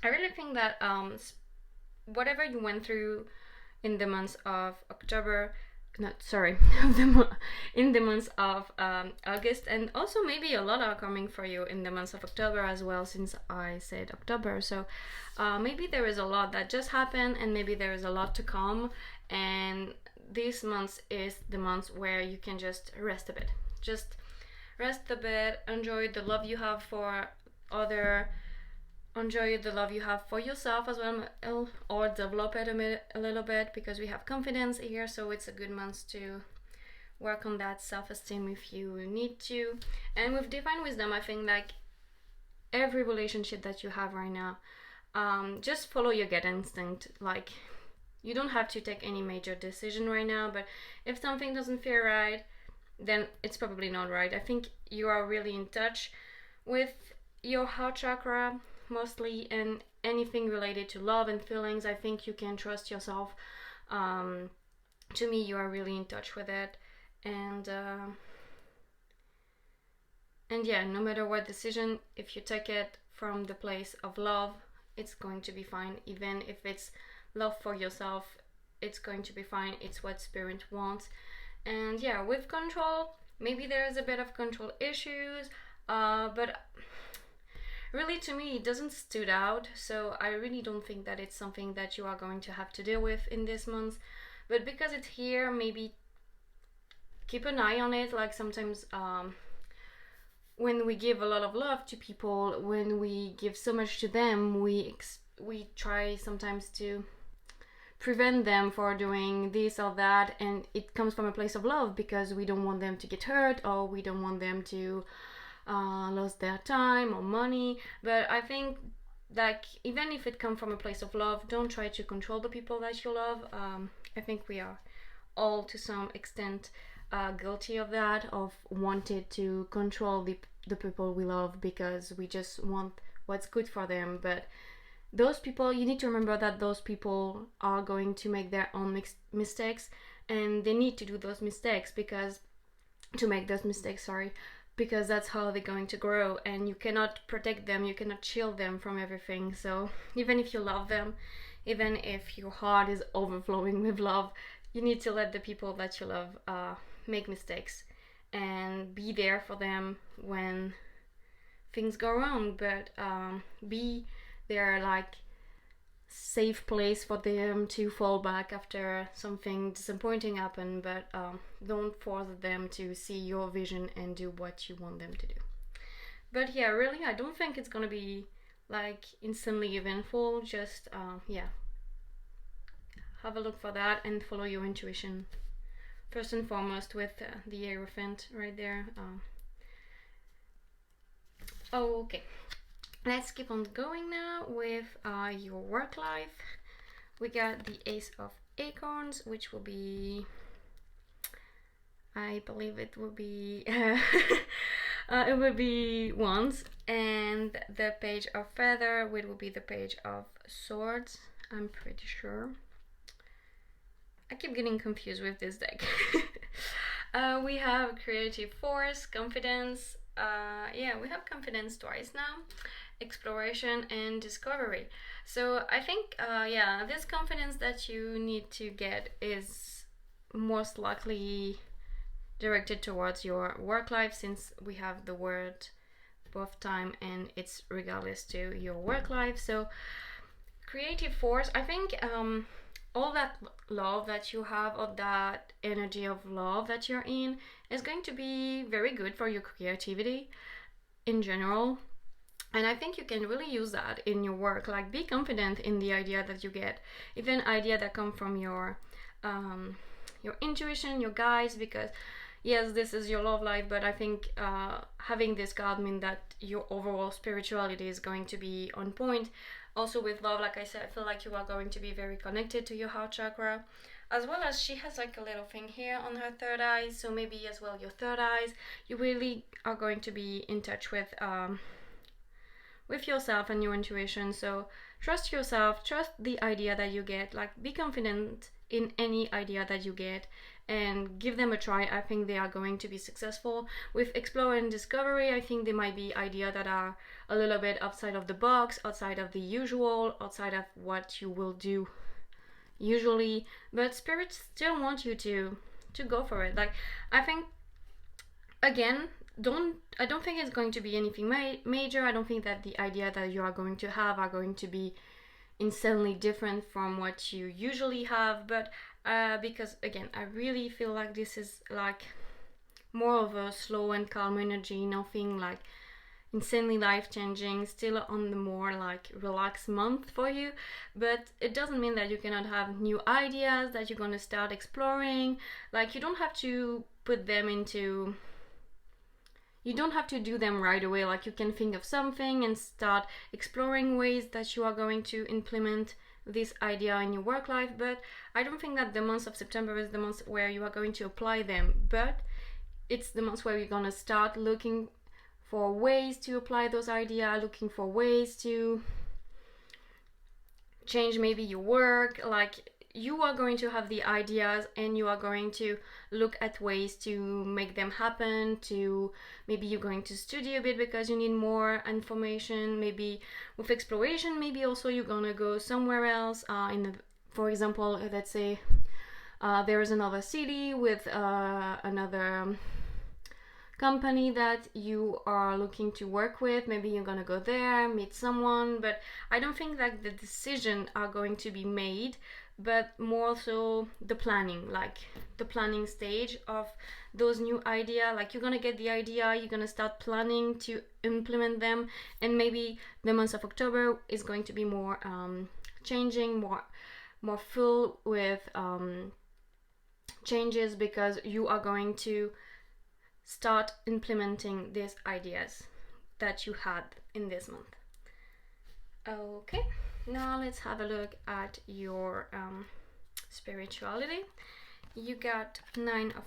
I really think that whatever you went through in the month of October, in the month of August, and also maybe a lot are coming for you in the month of October as well, since I said October. So maybe there is a lot that just happened, and maybe there is a lot to come, and this month is the month where you can just rest a bit. Just rest a bit, enjoy the love you have for other, enjoy the love you have for yourself as well, or develop it a little bit, because we have confidence here, so it's a good month to work on that self-esteem if you need to. And with Divine Wisdom, I think like every relationship that you have right now, just follow your gut instinct. Like, you don't have to take any major decision right now, but if something doesn't feel right, then it's probably not right. I think you are really in touch with your heart chakra mostly, and anything related to love and feelings, I think you can trust yourself. To me, you are really in touch with it, and yeah, no matter what decision, if you take it from the place of love, it's going to be fine. Even if it's love for yourself, it's going to be fine. It's what Spirit wants. And yeah, with control, maybe there's a bit of control issues, but really, to me, it doesn't stood out, so I really don't think that it's something that you are going to have to deal with in this month. But because it's here, maybe keep an eye on it. Like sometimes when we give a lot of love to people, when we give so much to them, we try sometimes to prevent them for doing this or that, and it comes from a place of love, because we don't want them to get hurt, or we don't want them to lose their time or money. But I think like even if it comes from a place of love, don't try to control the people that you love. I think we are all to some extent guilty of that, of wanted to control the people we love because we just want what's good for them. But those people, you need to remember that those people are going to make their own mistakes, and they need to do those mistakes because that's how they're going to grow, and you cannot protect them, you cannot shield them from everything. So even if you love them, even if your heart is overflowing with love, you need to let the people that you love make mistakes and be there for them when things go wrong, but be there like safe place for them to fall back after something disappointing happened, but don't force them to see your vision and do what you want them to do. But yeah, really, I don't think it's gonna be like instantly eventful. Just yeah, have a look for that and follow your intuition first and foremost with the Hierophant right there. Okay, let's keep on going now with your work life. We got the Ace of Acorns, which will be, I believe it will be it will be Wands, and the Page of Feather, which will be the Page of Swords, I'm pretty sure. I keep getting confused with this deck. We have Creative Force, Confidence. Yeah, we have Confidence twice now. Exploration and Discovery. So I think, yeah, this confidence that you need to get is most likely directed towards your work life, since we have the word both time and it's regardless to your work life. So Creative Force, I think all that love that you have, or that energy of love that you're in, is going to be very good for your creativity in general. And I think you can really use that in your work. Like, be confident in the idea that you get, even idea that come from your intuition, your guides, because yes, this is your love life, but I think having this card means that your overall spirituality is going to be on point. Also with love, like I said, I feel like you are going to be very connected to your heart chakra, as well as she has like a little thing here on her third eye, so maybe as well your third eyes. You really are going to be in touch with yourself and your intuition. So trust yourself, trust the idea that you get, like be confident in any idea that you get and give them a try. I think they are going to be successful. With Explore and Discovery, I think there might be ideas that are a little bit outside of the box, outside of the usual, outside of what you will do usually, but Spirit still want you to go for it. Like, I think, again, I don't think it's going to be anything major. I don't think that the idea that you are going to have are going to be insanely different from what you usually have, but because again, I really feel like this is like more of a slow and calm energy, nothing like insanely life-changing, still on the more like relaxed month for you. But it doesn't mean that you cannot have new ideas that you're gonna start exploring. Like, you don't have to put them into, you don't have to do them right away. Like, you can think of something and start exploring ways that you are going to implement this idea in your work life. But I don't think that the month of September is the month where you are going to apply them, but it's the month where you're gonna start looking for ways to apply those ideas, looking for ways to change maybe your work. Like, you are going to have the ideas and you are going to look at ways to make them happen. To maybe you're going to study a bit because you need more information. Maybe with exploration, maybe also you're gonna go somewhere else. For example, let's say there is another city with another company that you are looking to work with. Maybe you're gonna go there, meet someone, but I don't think that the decisions are going to be made, but more so the planning, like the planning stage of those new ideas. Like, you're gonna get the idea, you're gonna start planning to implement them, and maybe the month of October is going to be more changing, more full with changes, because you are going to start implementing these ideas that you had in this month. Okay, now let's have a look at your spirituality. You got 9 of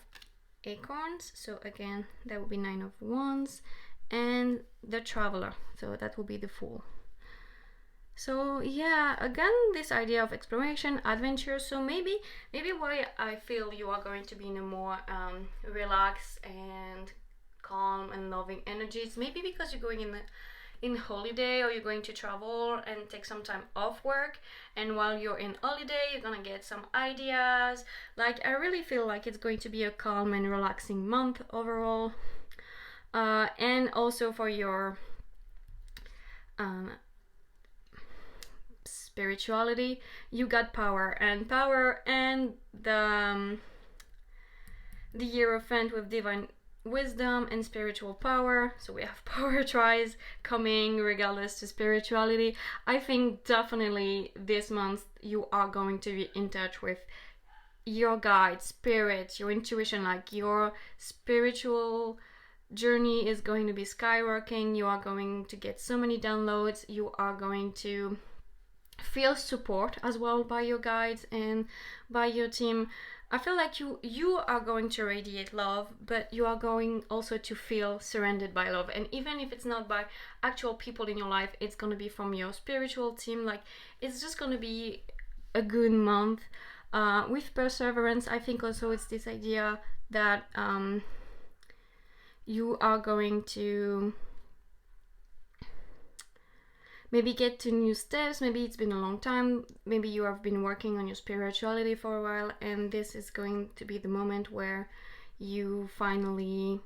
Acorns, so again that will be 9 of Wands, and the Traveler, so that will be the Fool. So yeah, again, this idea of exploration, adventure. So maybe why I feel you are going to be in a more relaxed and calm and loving energies. Maybe because you're going in holiday, or you're going to travel and take some time off work, and while you're in holiday you're gonna get some ideas. Like, I really feel like it's going to be a calm and relaxing month overall. And also for your spirituality, you got power, and the Hierophant with divine wisdom and spiritual power. So we have power tries coming regardless to spirituality. I think definitely this month you are going to be in touch with your guide, spirit, your intuition. Like, your spiritual journey is going to be skyrocketing. You are going to get so many downloads. You are going to feel support as well by your guides and by your team. I feel like you are going to radiate love, but you are going also to feel surrounded by love. And even if it's not by actual people in your life, it's going to be from your spiritual team. Like, it's just going to be a good month. With perseverance, I think also it's this idea that you are going to maybe get to new steps. Maybe it's been a long time, maybe you have been working on your spirituality for a while, and this is going to be the moment where you finally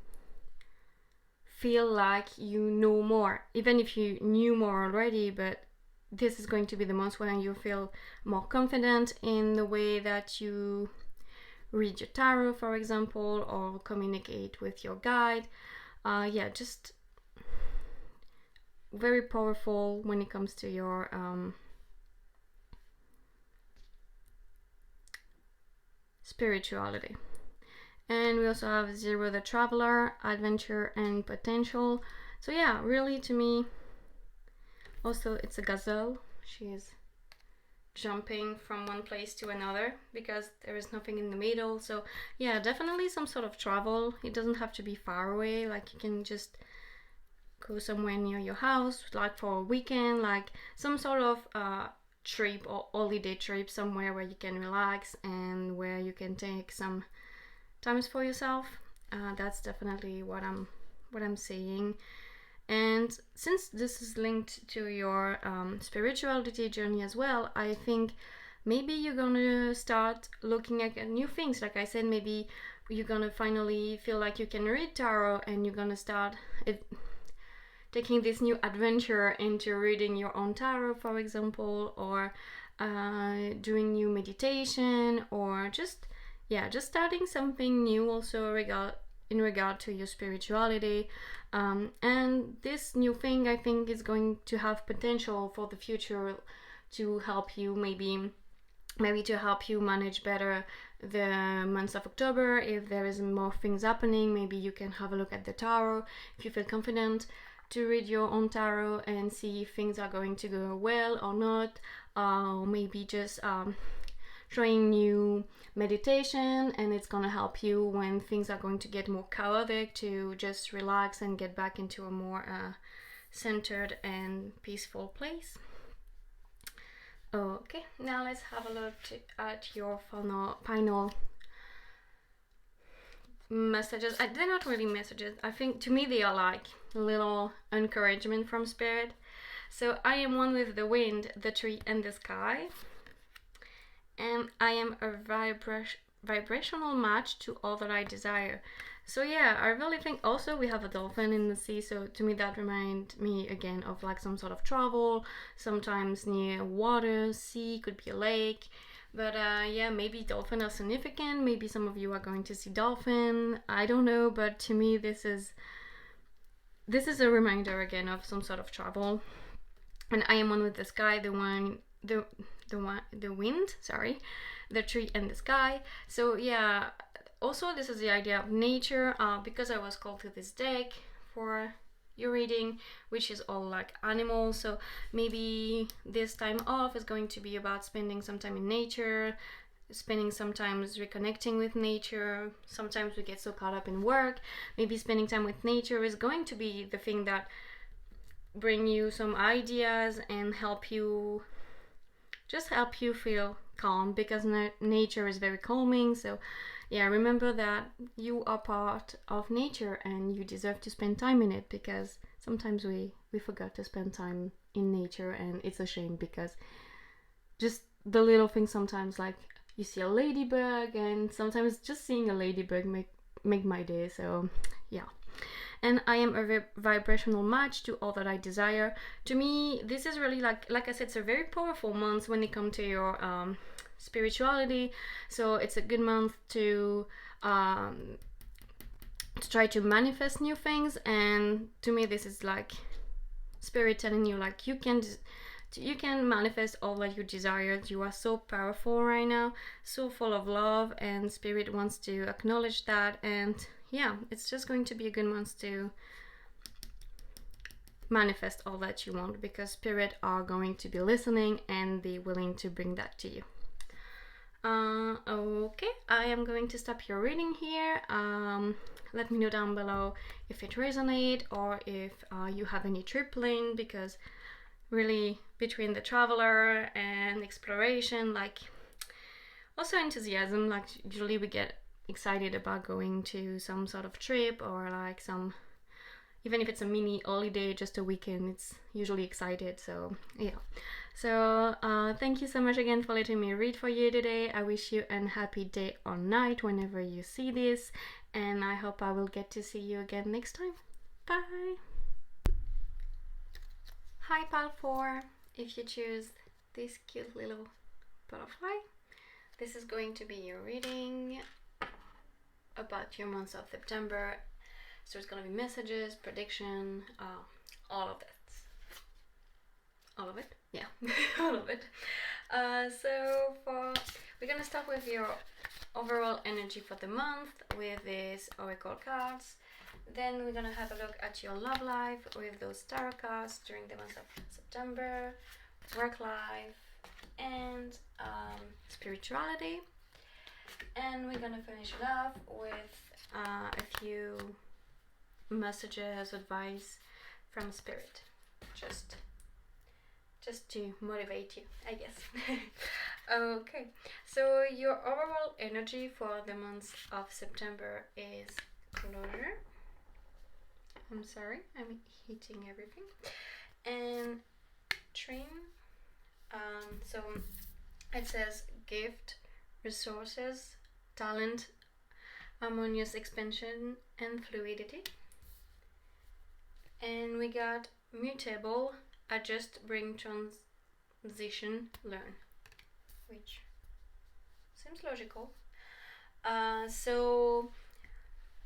feel like you know more, even if you knew more already. But this is going to be the month when you feel more confident in the way that you read your tarot, for example, or communicate with your guide. Just very powerful when it comes to your spirituality. And we also have Zero the Traveler, Adventure and Potential. So yeah, really, to me, also it's a gazelle. She is jumping from one place to another because there is nothing in the middle. So yeah, definitely some sort of travel. It doesn't have to be far away. Like, you can just go somewhere near your house, like for a weekend, like some sort of trip or holiday trip somewhere where you can relax and where you can take some times for yourself. That's definitely what I'm saying. And since this is linked to your spirituality journey as well, I think maybe you're gonna start looking at new things. Like I said, maybe you're gonna finally feel like you can read tarot, and you're gonna start taking this new adventure into reading your own tarot, for example, or doing new meditation, or just starting something new also in regard to your spirituality. And this new thing, I think, is going to have potential for the future to help you, maybe to help you manage better the months of October. If there is more things happening, maybe you can have a look at the tarot if you feel confident to read your own tarot and see if things are going to go well or not. Maybe just trying new meditation, and it's gonna help you when things are going to get more chaotic to just relax and get back into a more centered and peaceful place. Okay, now let's have a look at your final messages. They're not really messages. I think to me they are like little encouragement from spirit. So I am one with the wind, the tree and the sky, and I am a vibrational match to all that I desire. So yeah, I really think also we have a dolphin in the sea, so to me that reminds me again of like some sort of travel, sometimes near water, sea, could be a lake. But maybe dolphins are significant. Maybe some of you are going to see dolphin. I don't know, but to me this is a reminder again of some sort of travel. And I am one with the sky, the wind, the tree and the sky. So yeah, also this is the idea of nature, because I was called to this deck for your reading, which is all like animals. So maybe this time off is going to be about spending some time in nature, spending some time reconnecting with nature. Sometimes we get so caught up in work. Maybe spending time with nature is going to be the thing that bring you some ideas and help you just help you feel calm, because nature is very calming. So yeah, remember that you are part of nature and you deserve to spend time in it, because sometimes we forgot to spend time in nature, and it's a shame, because just the little things sometimes, like you see a ladybug, and sometimes just seeing a ladybug make my day. So yeah. And I am a vibrational match to all that I desire. To me, this is really like I said, it's a very powerful month when it comes to your spirituality. So it's a good month to try to manifest new things. And to me, this is like spirit telling you, like, you can manifest all that you desire. You are so powerful right now, so full of love, and spirit wants to acknowledge that. And yeah, it's just going to be a good month to manifest all that you want, because spirit are going to be listening and be willing to bring that to you. Okay, I am going to stop your reading here. Let me know down below if it resonates, or if you have any trip planned, because really, between the traveler and exploration, like also enthusiasm, like usually we get excited about going to some sort of trip, or like some, even if it's a mini holiday, just a weekend, it's usually excited. So yeah, so thank you so much again for letting me read for you today. I wish you a happy day or night whenever you see this, and I hope I will get to see you again next time. Bye. Hi Pal 4, if you choose this cute little butterfly, this is going to be your reading about your month of September. So it's gonna be messages, prediction, all of that. All of it? Yeah, all of it. We're gonna start with your overall energy for the month with these oracle cards. Then we're gonna have a look at your love life with those tarot cards during the month of September, work life, and spirituality. And we're gonna finish it off with a few messages, advice from spirit, just to motivate you, I guess. Okay, so your overall energy for the month of September is closure. I'm sorry, I'm hitting everything. And train. So it says gift, resources, talent, harmonious expansion, and fluidity. And we got mutable, adjust, bring, transition, learn, which seems logical. So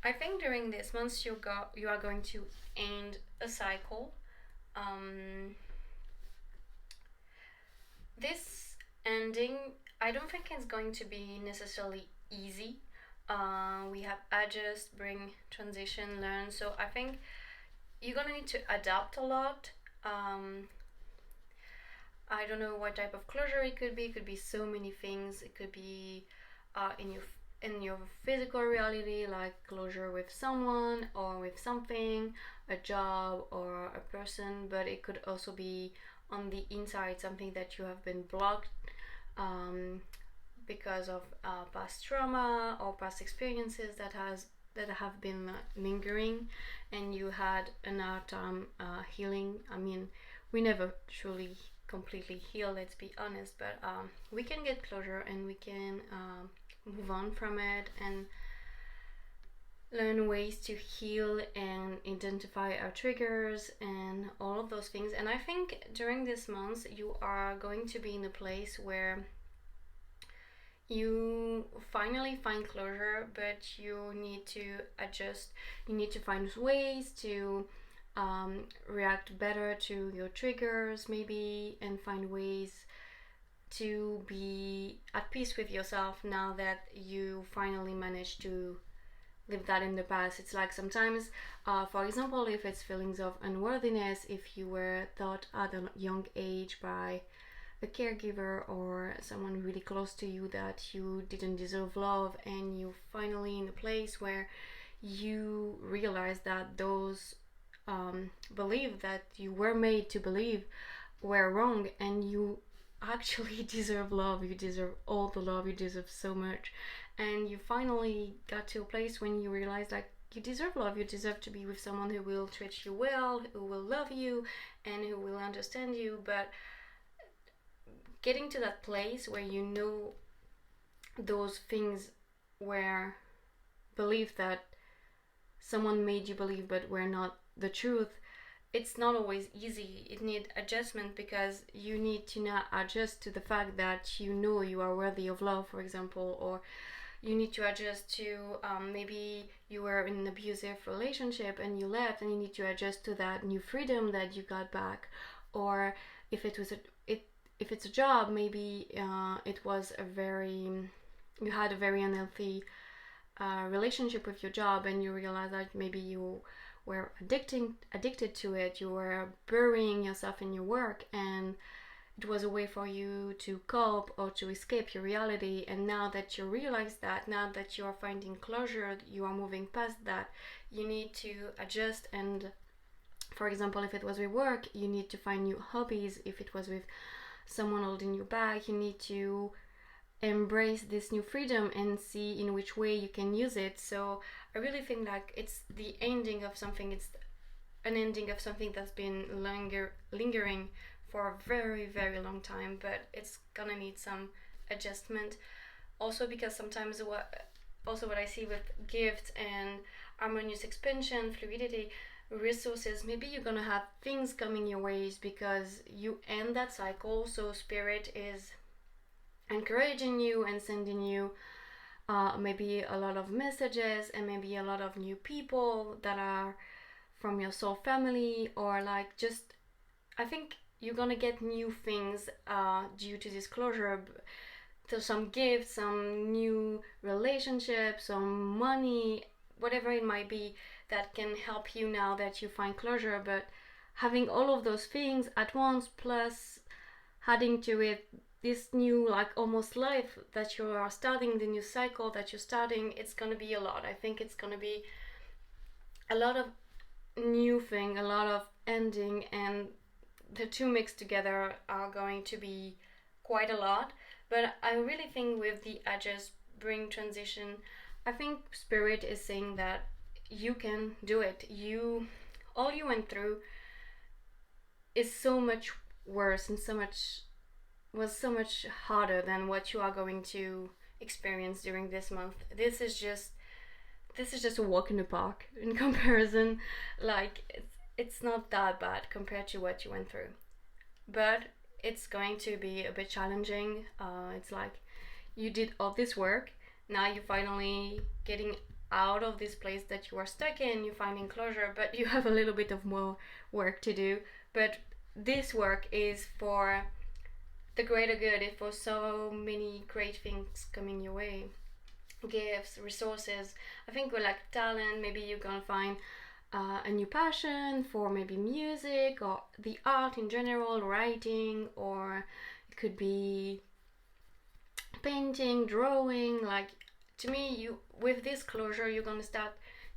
I think during this month you are going to end a cycle. This ending, I don't think it's going to be necessarily easy. We have adjust, bring, transition, learn. So I think you're gonna need to adapt a lot. I don't know what type of closure it could be. It could be so many things. It could be in your physical reality, like closure with someone or with something, a job or a person. But it could also be on the inside, something that you have been blocked because of past trauma or past experiences that have been lingering, and you had an hard time healing. I mean, we never truly completely heal, let's be honest, but we can get closure and we can move on from it and learn ways to heal and identify our triggers and all of those things. And I think during this month you are going to be in a place where you finally find closure, but you need to adjust. You need to find ways to react better to your triggers, maybe, and find ways to be at peace with yourself now that you finally managed to leave that in the past. It's like sometimes, for example, if it's feelings of unworthiness, if you were taught at a young age by a caregiver or someone really close to you that you didn't deserve love, and you finally in a place where you realize that those beliefs that you were made to believe were wrong, and you actually deserve love, you deserve all the love, you deserve so much. And you finally got to a place when you realize like you deserve love, you deserve to be with someone who will treat you well, who will love you, and who will understand you. But getting to that place where you know those things were believed that someone made you believe but were not the truth, it's not always easy. It needs adjustment, because you need to now adjust to the fact that you know you are worthy of love, for example, or you need to adjust to maybe you were in an abusive relationship and you left, and you need to adjust to that new freedom that you got back. Or if it was if it's a job, maybe it was you had a very unhealthy relationship with your job, and you realize that maybe you were addicted to it, you were burying yourself in your work, and it was a way for you to cope or to escape your reality. And now that you realize that, now that you are finding closure, you are moving past that, you need to adjust. And for example, if it was with work, you need to find new hobbies. If it was with someone holding you back, you need to embrace this new freedom and see in which way you can use it. So I really think like it's the ending of something, it's an ending of something that's been lingering for a very, very long time, but it's gonna need some adjustment. Also because sometimes what I see with gifts and harmonious expansion, fluidity, resources, maybe you're gonna have things coming your ways because you end that cycle. So spirit is encouraging you and sending you maybe a lot of messages, and maybe a lot of new people that are from your soul family, or like just, I think you're gonna get new things due to this closure. So some gifts, some new relationships, some money, whatever it might be, that can help you now that you find closure. But having all of those things at once, plus adding to it this new like almost life that you are starting, the new cycle that you're starting, it's gonna be a lot. I think it's gonna be a lot of new thing, a lot of ending, and the two mixed together are going to be quite a lot. But I really think with the adjust bring transition, I think spirit is saying that you can do it. All you went through is so much worse and was so much harder than what you are going to experience during this month. This is just a walk in the park in comparison. Like it's not that bad compared to what you went through, but it's going to be a bit challenging. It's like you did all this work, now you're finally getting out of this place that you are stuck in, you're finding closure, but you have a little bit of more work to do. But this work is for the greater good, it's for so many great things coming your way. Gifts, resources. I think with like talent, maybe you're gonna find a new passion for maybe music or the art in general, writing, or it could be painting, drawing. Like to me, you with this closure, you're gonna start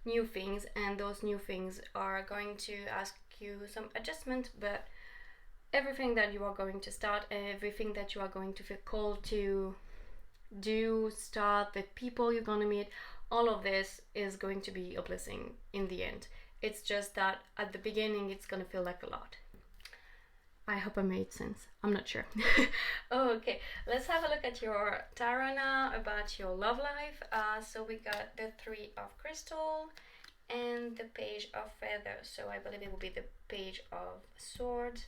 new things, and those new things are going to ask you some adjustment. But everything that you are going to start, everything that you are going to feel called to do, start, the people you're gonna meet, all of this is going to be a blessing in the end. It's just that at the beginning it's gonna feel like a lot. I hope I made sense. I'm not sure. Okay, let's have a look at your tarot now about your love life. So we got the Three of Crystal and the Page of Feathers. So I believe it will be the Page of Swords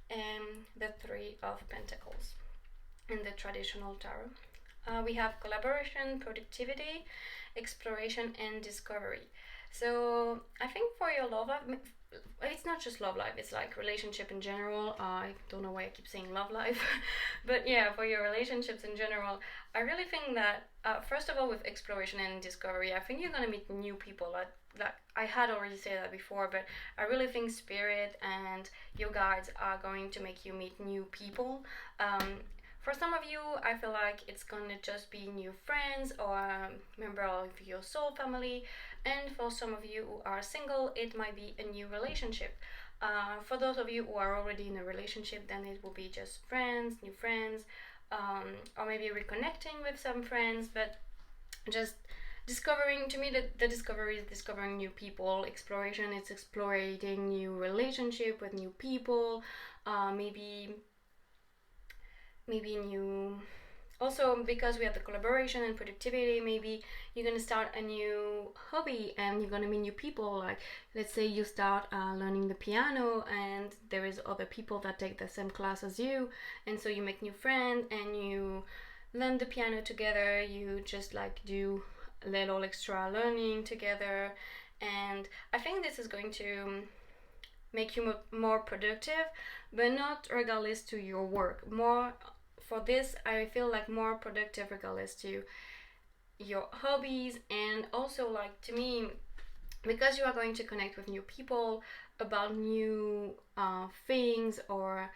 and the Three of Pentacles in the traditional tarot. We have collaboration, productivity, exploration, and discovery. So I think for your love life, it's not just love life, it's like relationship in general. I don't know why I keep saying love life, but yeah, for your relationships in general, I really think that first of all, with exploration and discovery, I think you're gonna meet new people. Like I had already said that before, but I really think spirit and your guides are going to make you meet new people. For some of you, I feel like it's gonna just be new friends or a member of your soul family. And for some of you who are single, it might be a new relationship. For those of you who are already in a relationship, then it will be just friends, new friends, or maybe reconnecting with some friends, but just discovering. To me, the discovery is discovering new people. Exploration is exploring new relationship with new people, maybe new. Also, because we have the collaboration and productivity, maybe you're gonna start a new hobby and you're gonna meet new people. Like, let's say you start learning the piano, and there is other people that take the same class as you, and so you make new friends and you learn the piano together. You just like do a little extra learning together, and I think this is going to make you more productive, but not regardless to your work. More for this, I feel like more productive regardless to your hobbies, and also, like, to me, because you are going to connect with new people about new things or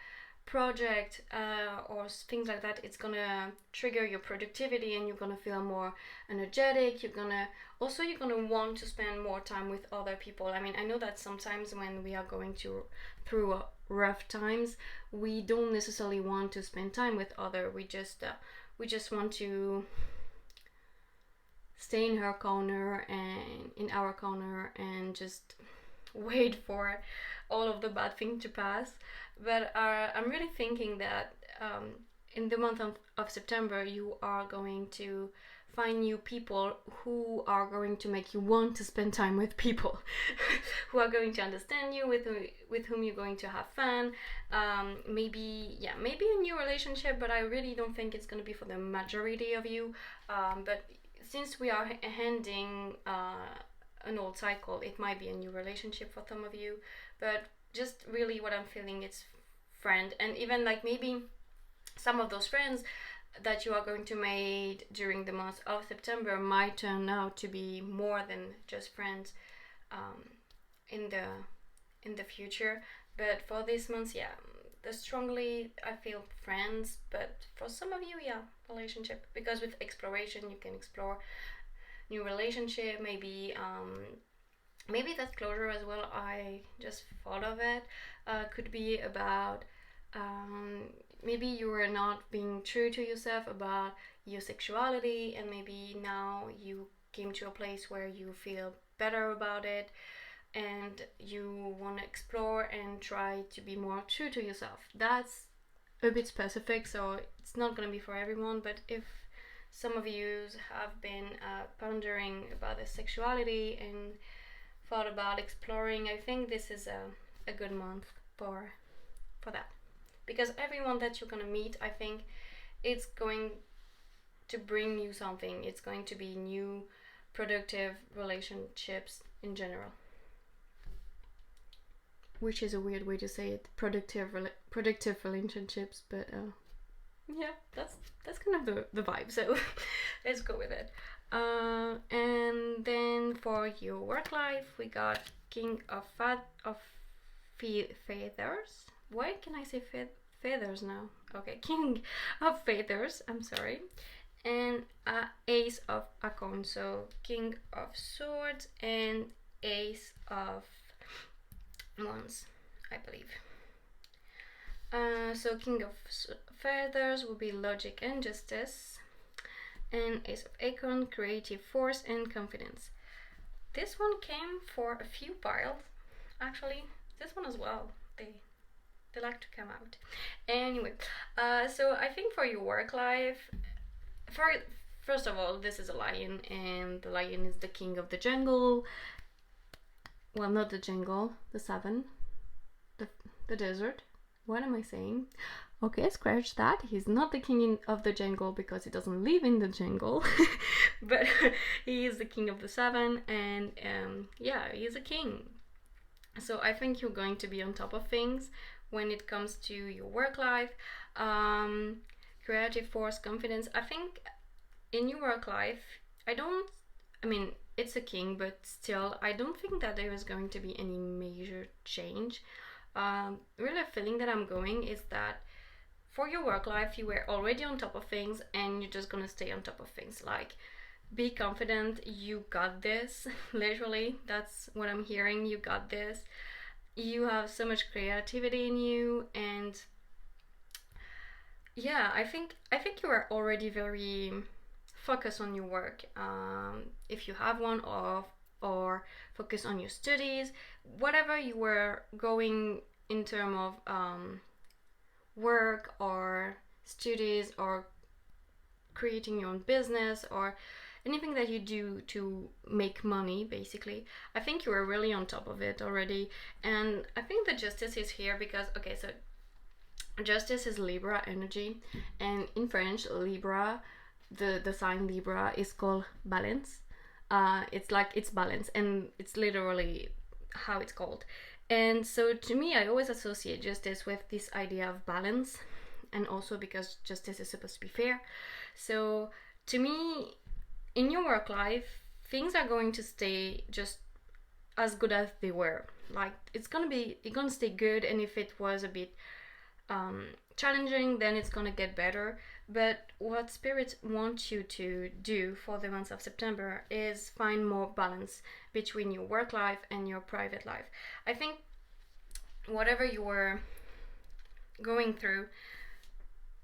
project or things like that, it's gonna trigger your productivity and you're gonna feel more energetic. You're gonna want to spend more time with other people. I mean, I know that sometimes when we are going through rough times, we don't necessarily want to spend time with other. We just want to stay in her corner and in our corner and just wait for all of the bad things to pass. But I'm really thinking that in the month of September, you are going to find new people who are going to make you want to spend time with people who are going to understand you, with whom you're going to have fun. Maybe a new relationship, but I really don't think it's going to be for the majority of you. But since we are ending an old cycle, it might be a new relationship for some of you. But just really what I'm feeling is friend, and even like maybe some of those friends that you are going to make during the month of September might turn out to be more than just friends in the future. But for this month, the strongly I feel friends, but for some of you, relationship, because with exploration you can explore new relationship, maybe that closure as well. I just thought of it. Could be about maybe you were not being true to yourself about your sexuality, and maybe now you came to a place where you feel better about it and you want to explore and try to be more true to yourself. That's a bit specific, so it's not going to be for everyone, but if some of you have been pondering about the sexuality and thought about exploring, I think this is a good month for that. Because everyone that you're going to meet, I think it's going to bring you something. It's going to be new, productive relationships in general. Which is a weird way to say it, productive relationships, but that's kind of the vibe, so let's go with it. And then for your work life, we got King of Feathers. Why can I say feathers now? Okay, King of Feathers, I'm sorry. And Ace of Acorn, so King of Swords and Ace of Wands, I believe. So King of Feathers will be Logic and Justice, and Ace of Acorn, Creative Force and Confidence. This one came for a few piles, actually. This one as well. They like to come out. Anyway, so I think for your work life, first of all, this is a lion, and the lion is the king of the jungle. Well, not the jungle, the savannah, the desert. What am I saying? Okay, scratch that. He's not the king of the jungle because he doesn't live in the jungle, but he is the king of the savannah, and he's a king. So I think you're going to be on top of things when it comes to your work life. Creative force, confidence. I think in your work life, it's a king, but still, I don't think that there is going to be any major change. Really, a feeling that I'm going is that for your work life, you were already on top of things and you're just gonna stay on top of things. Like, be confident, you got this. Literally, that's what I'm hearing. You got this. you have so much creativity in you, and yeah, I think you are already very focused on your work, if you have one, or focus on your studies, whatever you were going in terms of work or studies or creating your own business or anything that you do to make money, basically. I think you are really on top of it already. And I think the justice is here because, okay, so justice is Libra energy, and in French, Libra, the sign Libra is called balance. It's like it's balance, and it's literally how it's called. And so to me, I always associate justice with this idea of balance, and also because justice is supposed to be fair. So to me, in your work life, things are going to stay just as good as they were. Like it's gonna stay good, and if it was a bit challenging, then it's gonna get better. But what Spirit wants you to do for the month of September is find more balance between your work life and your private life. I think whatever you were going through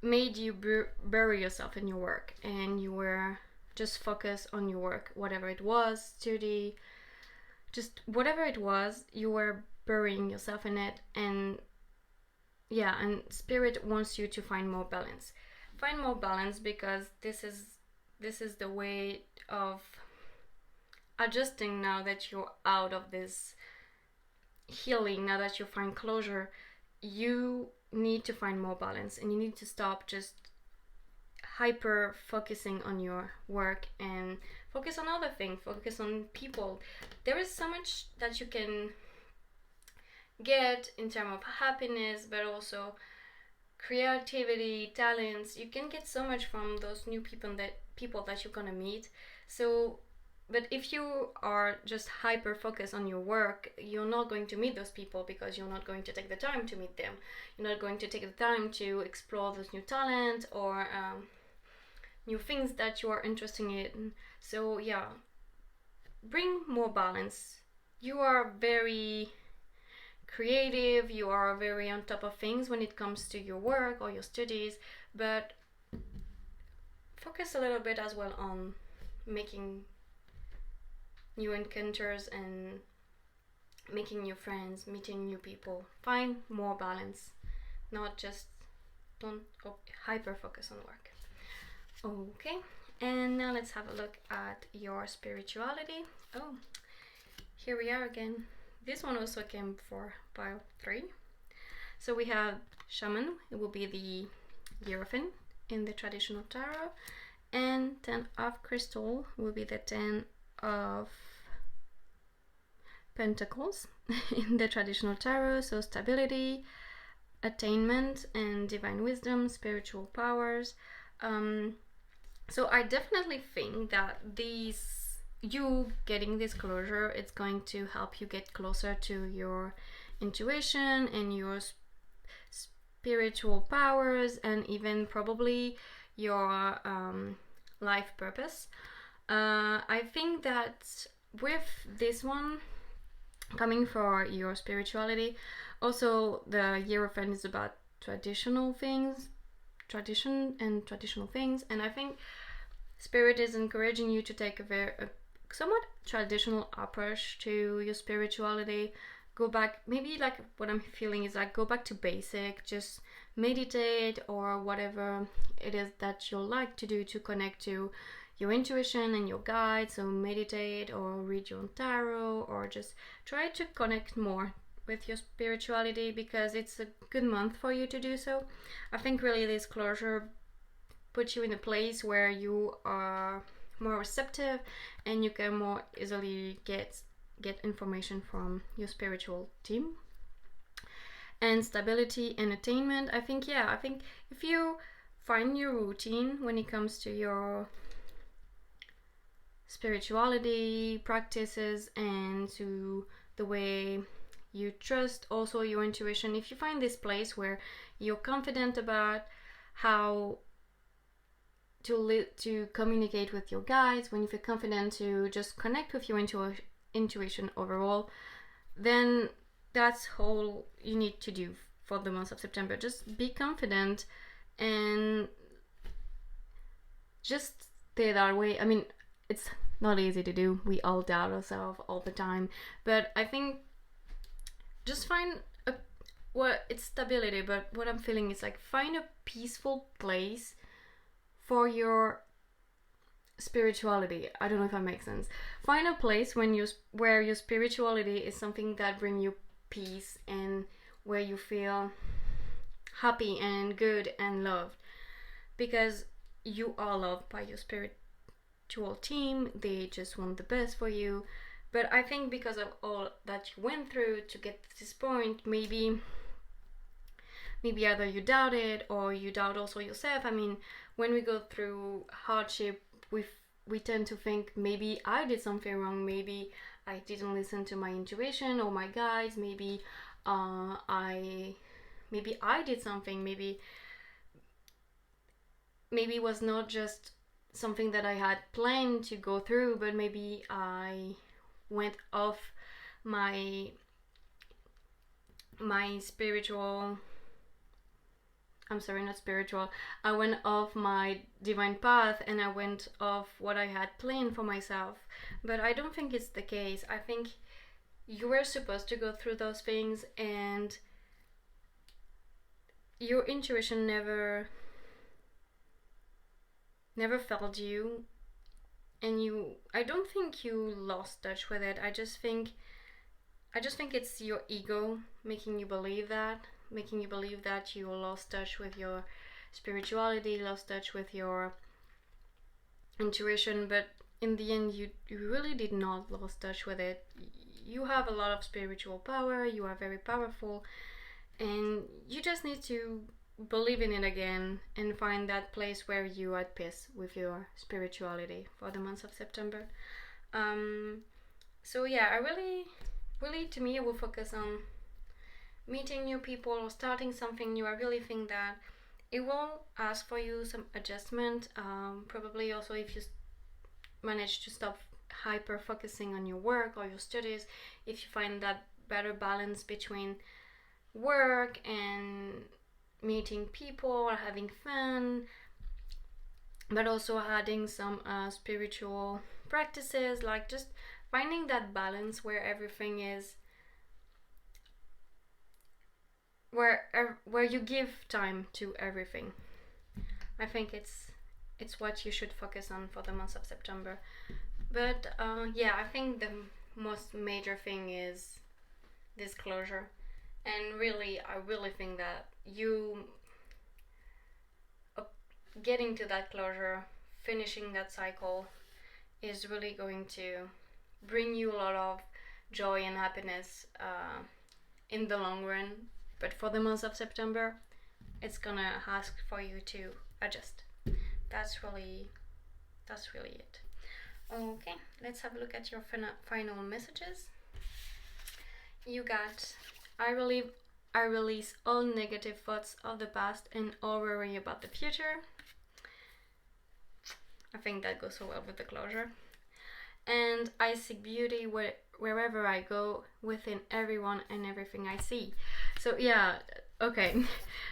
made you bury yourself in your work, and you were just focused on your work, whatever it was, study, just whatever it was, you were burying yourself in it. And yeah, and Spirit wants you to find more balance. Find more balance because this is the way of adjusting now that you're out of this healing, now that you find closure. You need to find more balance, and you need to stop just hyper focusing on your work and focus on other things, focus on people. There is so much that you can get in terms of happiness, but also creativity, talents. You can get so much from those new people that you're gonna meet. So but if you are just hyper focused on your work, you're not going to meet those people because you're not going to take the time to meet them. You're not going to take the time to explore those new talent or new things that you are interested in. So yeah, bring more balance. You are very creative, you are very on top of things when it comes to your work or your studies, but focus a little bit as well on making new encounters and making new friends, meeting new people. Find more balance, not just don't hyper focus on work. Okay, and now let's have a look at your spirituality. Oh, here we are again. This one also came for pile 3. So we have Shaman, it will be the Hierophant in the traditional tarot, and 10 of Crystal will be the 10 of Pentacles in the traditional tarot. So stability, attainment, and divine wisdom, spiritual powers. So I definitely think that you getting this closure, it's going to help you get closer to your intuition and your spiritual powers, and even probably your life purpose. I think that with this one coming for your spirituality, also the Hierophant is about traditional things, and I think Spirit is encouraging you to take a somewhat traditional approach to your spirituality. Go back, maybe like what I'm feeling is like go back to basic, just meditate or whatever it is that you like to do to connect to your intuition and your guides. So meditate or read your own tarot, or just try to connect more with your spirituality because it's a good month for you to do so. I think really this closure puts you in a place where you are more receptive and you can more easily get information from your spiritual team. And stability and attainment, I think if you find your routine when it comes to your spirituality practices and to the way you trust also your intuition, if you find this place where you're confident about how to communicate with your guides, when you feel confident to just connect with your intuition overall, then that's all you need to do for the month of September. Just be confident and just stay that way. I mean, it's not easy to do. We all doubt ourselves all the time. But I think just find a, well, it's stability, but what I'm feeling is like find a peaceful place for your spirituality. I don't know if that makes sense. Find a place where your spirituality is something that brings you peace and where you feel happy and good and loved, because you are loved by your spiritual team. They just want the best for you. But I think because of all that you went through to get to this point, maybe either you doubt it or you doubt also yourself. I mean, when we go through hardship, we tend to think maybe I did something wrong, maybe I didn't listen to my intuition or my guides, maybe I did something, maybe it was not just something that I had planned to go through, but maybe I went off my spiritual, I'm sorry, not spiritual, I went off my divine path and I went off what I had planned for myself. But I don't think it's the case. I think you were supposed to go through those things, and your intuition never failed you, and I don't think you lost touch with it. I just think it's your ego making you believe that you lost touch with your spirituality, lost touch with your intuition. But in the end, you really did not lost touch with it. You have a lot of spiritual power, you are very powerful, and you just need to believe in it again and find that place where you are at peace with your spirituality for the month of September. So yeah, I really, to me, I will focus on meeting new people or starting something new. I really think that it will ask for you some adjustment. Probably also if you manage to stop hyper focusing on your work or your studies, if you find that better balance between work and meeting people or having fun, but also adding some spiritual practices, like just finding that balance where everything is where you give time to everything. I think it's what you should focus on for the month of September. But yeah, I think the most major thing is this closure. And really, I really think that you getting to that closure, finishing that cycle, is really going to bring you a lot of joy and happiness in the long run. But for the month of September, it's gonna ask for you to adjust. That's really it. Okay, let's have a look at your final messages. You got, I release all negative thoughts of the past and all worry about the future. I think that goes so well with the closure. And I seek beauty wherever I go, within everyone and everything I see. So yeah, okay.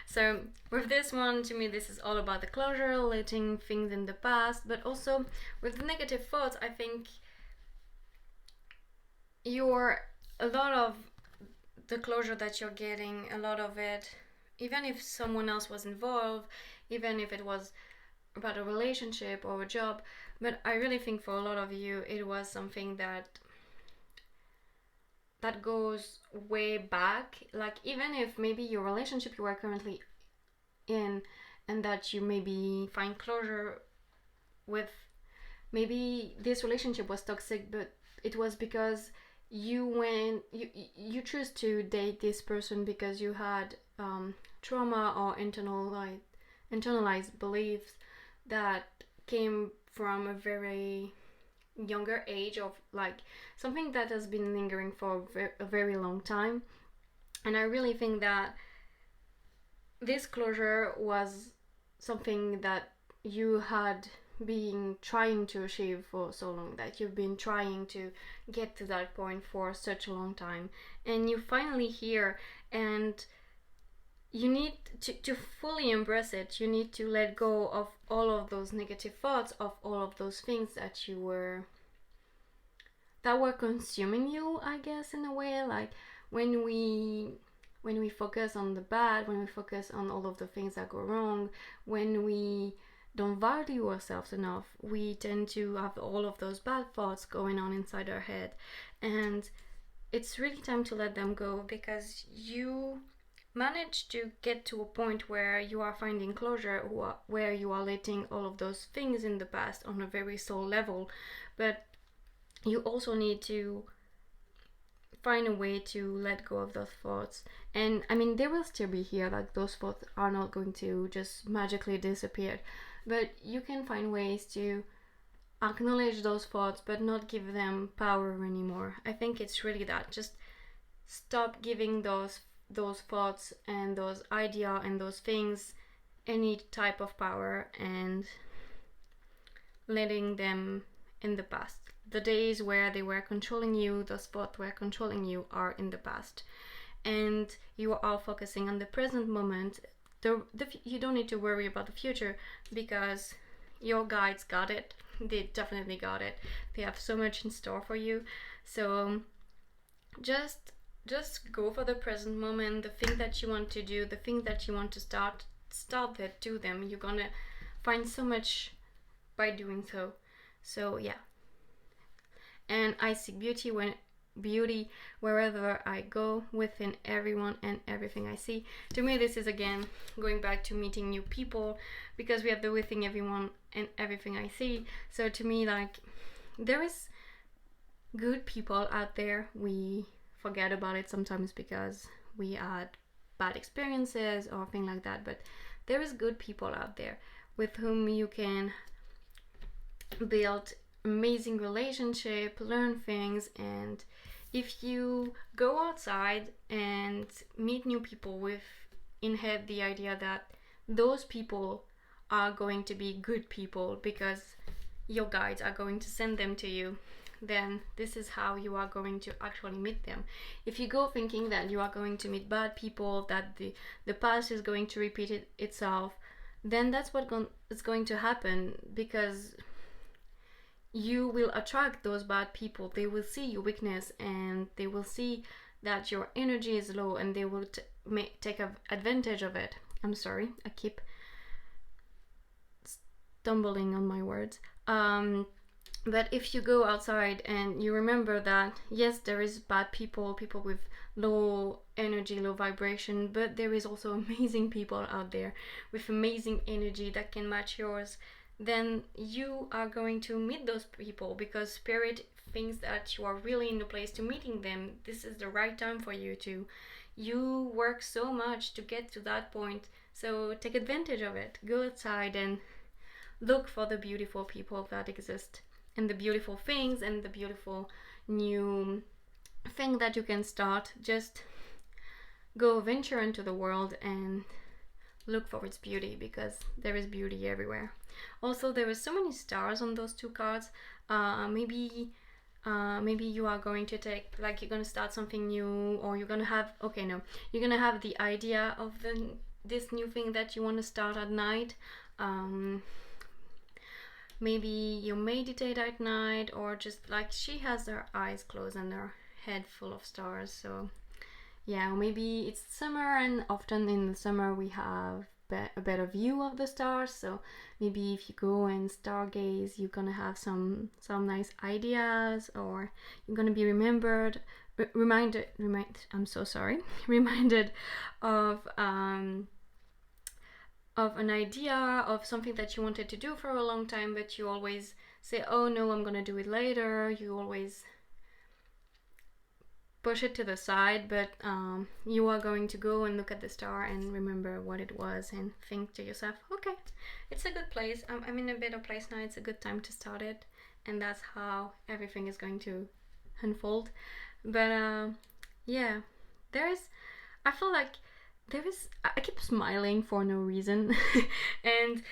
So with this one, to me, this is all about the closure, letting things in the past, but also with the negative thoughts, I think a lot of the closure that you're getting, a lot of it, even if someone else was involved, even if it was about a relationship or a job, but I really think for a lot of you it was something that goes way back. Like, even if maybe your relationship you are currently in and that you maybe find closure with, maybe this relationship was toxic, but it was because you choose to date this person because you had trauma or internalized beliefs that came from a very younger age, of like something that has been lingering for a very long time. And I really think that this closure was something that you had been trying to achieve for so long, that you've been trying to get to that point for such a long time, and you finally here, and you need to fully embrace it. You need to let go of all of those negative thoughts, of all of those things that were consuming you, I guess, in a way. Like when we focus on the bad, when we focus on all of the things that go wrong, when we don't value ourselves enough, we tend to have all of those bad thoughts going on inside our head. And it's really time to let them go, because you manage to get to a point where you are finding closure, where you are letting all of those things in the past on a very soul level. But you also need to find a way to let go of those thoughts. And I mean, they will still be here, like those thoughts are not going to just magically disappear, but you can find ways to acknowledge those thoughts but not give them power anymore. I think it's really that. Just stop giving those thoughts and those ideas and those things any type of power, and letting them in the past. The days where they were controlling you, those thoughts were controlling you, are in the past, and you are focusing on the present moment. You don't need to worry about the future, because your guides got it. They definitely got it. They have so much in store for you. So just go for the present moment. The thing that you want to do, the thing that you want to start that, do them. You're gonna find so much by doing so. So yeah. And I see beauty wherever I go, within everyone and everything I see. To me, this is again going back to meeting new people, because we have the within everyone and everything I see. So to me, like, there is good people out there. We forget about it sometimes because we had bad experiences or things like that, but there is good people out there with whom you can build amazing relationship, learn things. And if you go outside and meet new people with in head the idea that those people are going to be good people because your guides are going to send them to you, then this is how you are going to actually meet them. If you go thinking that you are going to meet bad people, that the past is going to repeat itself, then that's what is going to happen, because you will attract those bad people. They will see your weakness, and they will see that your energy is low, and they will take advantage of it. I'm sorry, I keep stumbling on my words. But if you go outside and you remember that, yes, there is bad people with low energy, low vibration, but there is also amazing people out there with amazing energy that can match yours, then you are going to meet those people, because Spirit thinks that you are really in the place to meeting them. This is the right time for you to. You work so much to get to that point, so take advantage of it. Go outside and look for the beautiful people that exist, and the beautiful things, and the beautiful new thing that you can start. Just go venture into the world and look for its beauty, because there is beauty everywhere. Also, there is so many stars on those two cards. Maybe you are going to take, like, you're going to start something new, or you're going to have, you're going to have the idea of this new thing that you want to start at night. Maybe you meditate at night, or just like she has her eyes closed and her head full of stars. So yeah, or maybe it's summer, and often in the summer we have a better view of the stars. So maybe if you go and stargaze, you're gonna have some nice ideas, or you're gonna be reminded of an idea of something that you wanted to do for a long time, but you always say, oh no, I'm gonna do it later. You always push it to the side, but you are going to go and look at the star and remember what it was, and think to yourself, okay, it's a good place. I'm in a better place now. It's a good time to start it. And that's how everything is going to unfold. But yeah, I feel like I keep smiling for no reason. And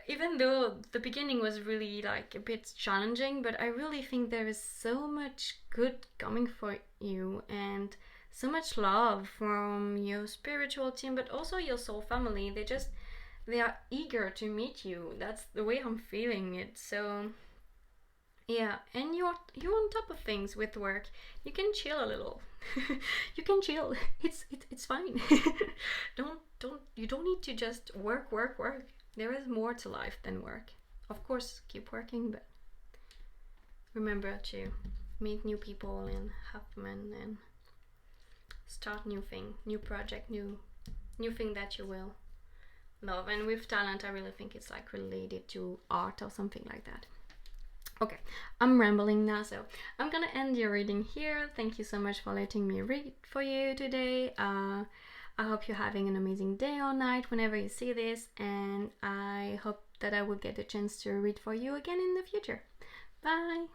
even though the beginning was really like a bit challenging, but I really think there is so much good coming for you and so much love from your spiritual team, but also your soul family. They are eager to meet you. That's the way I'm feeling it. So yeah, and you're on top of things with work. You can chill a little. You can chill. It's fine. don't you don't need to just work. There is more to life than work. Of course, keep working, but remember to meet new people and have fun and start new thing, new project, new thing that you will love. And with talent, I really think it's like related to art or something like that. Okay, I'm rambling now, so I'm gonna end your reading here. Thank you so much for letting me read for you today. I hope you're having an amazing day or night whenever you see this, and I hope that I will get a chance to read for you again in the future. Bye!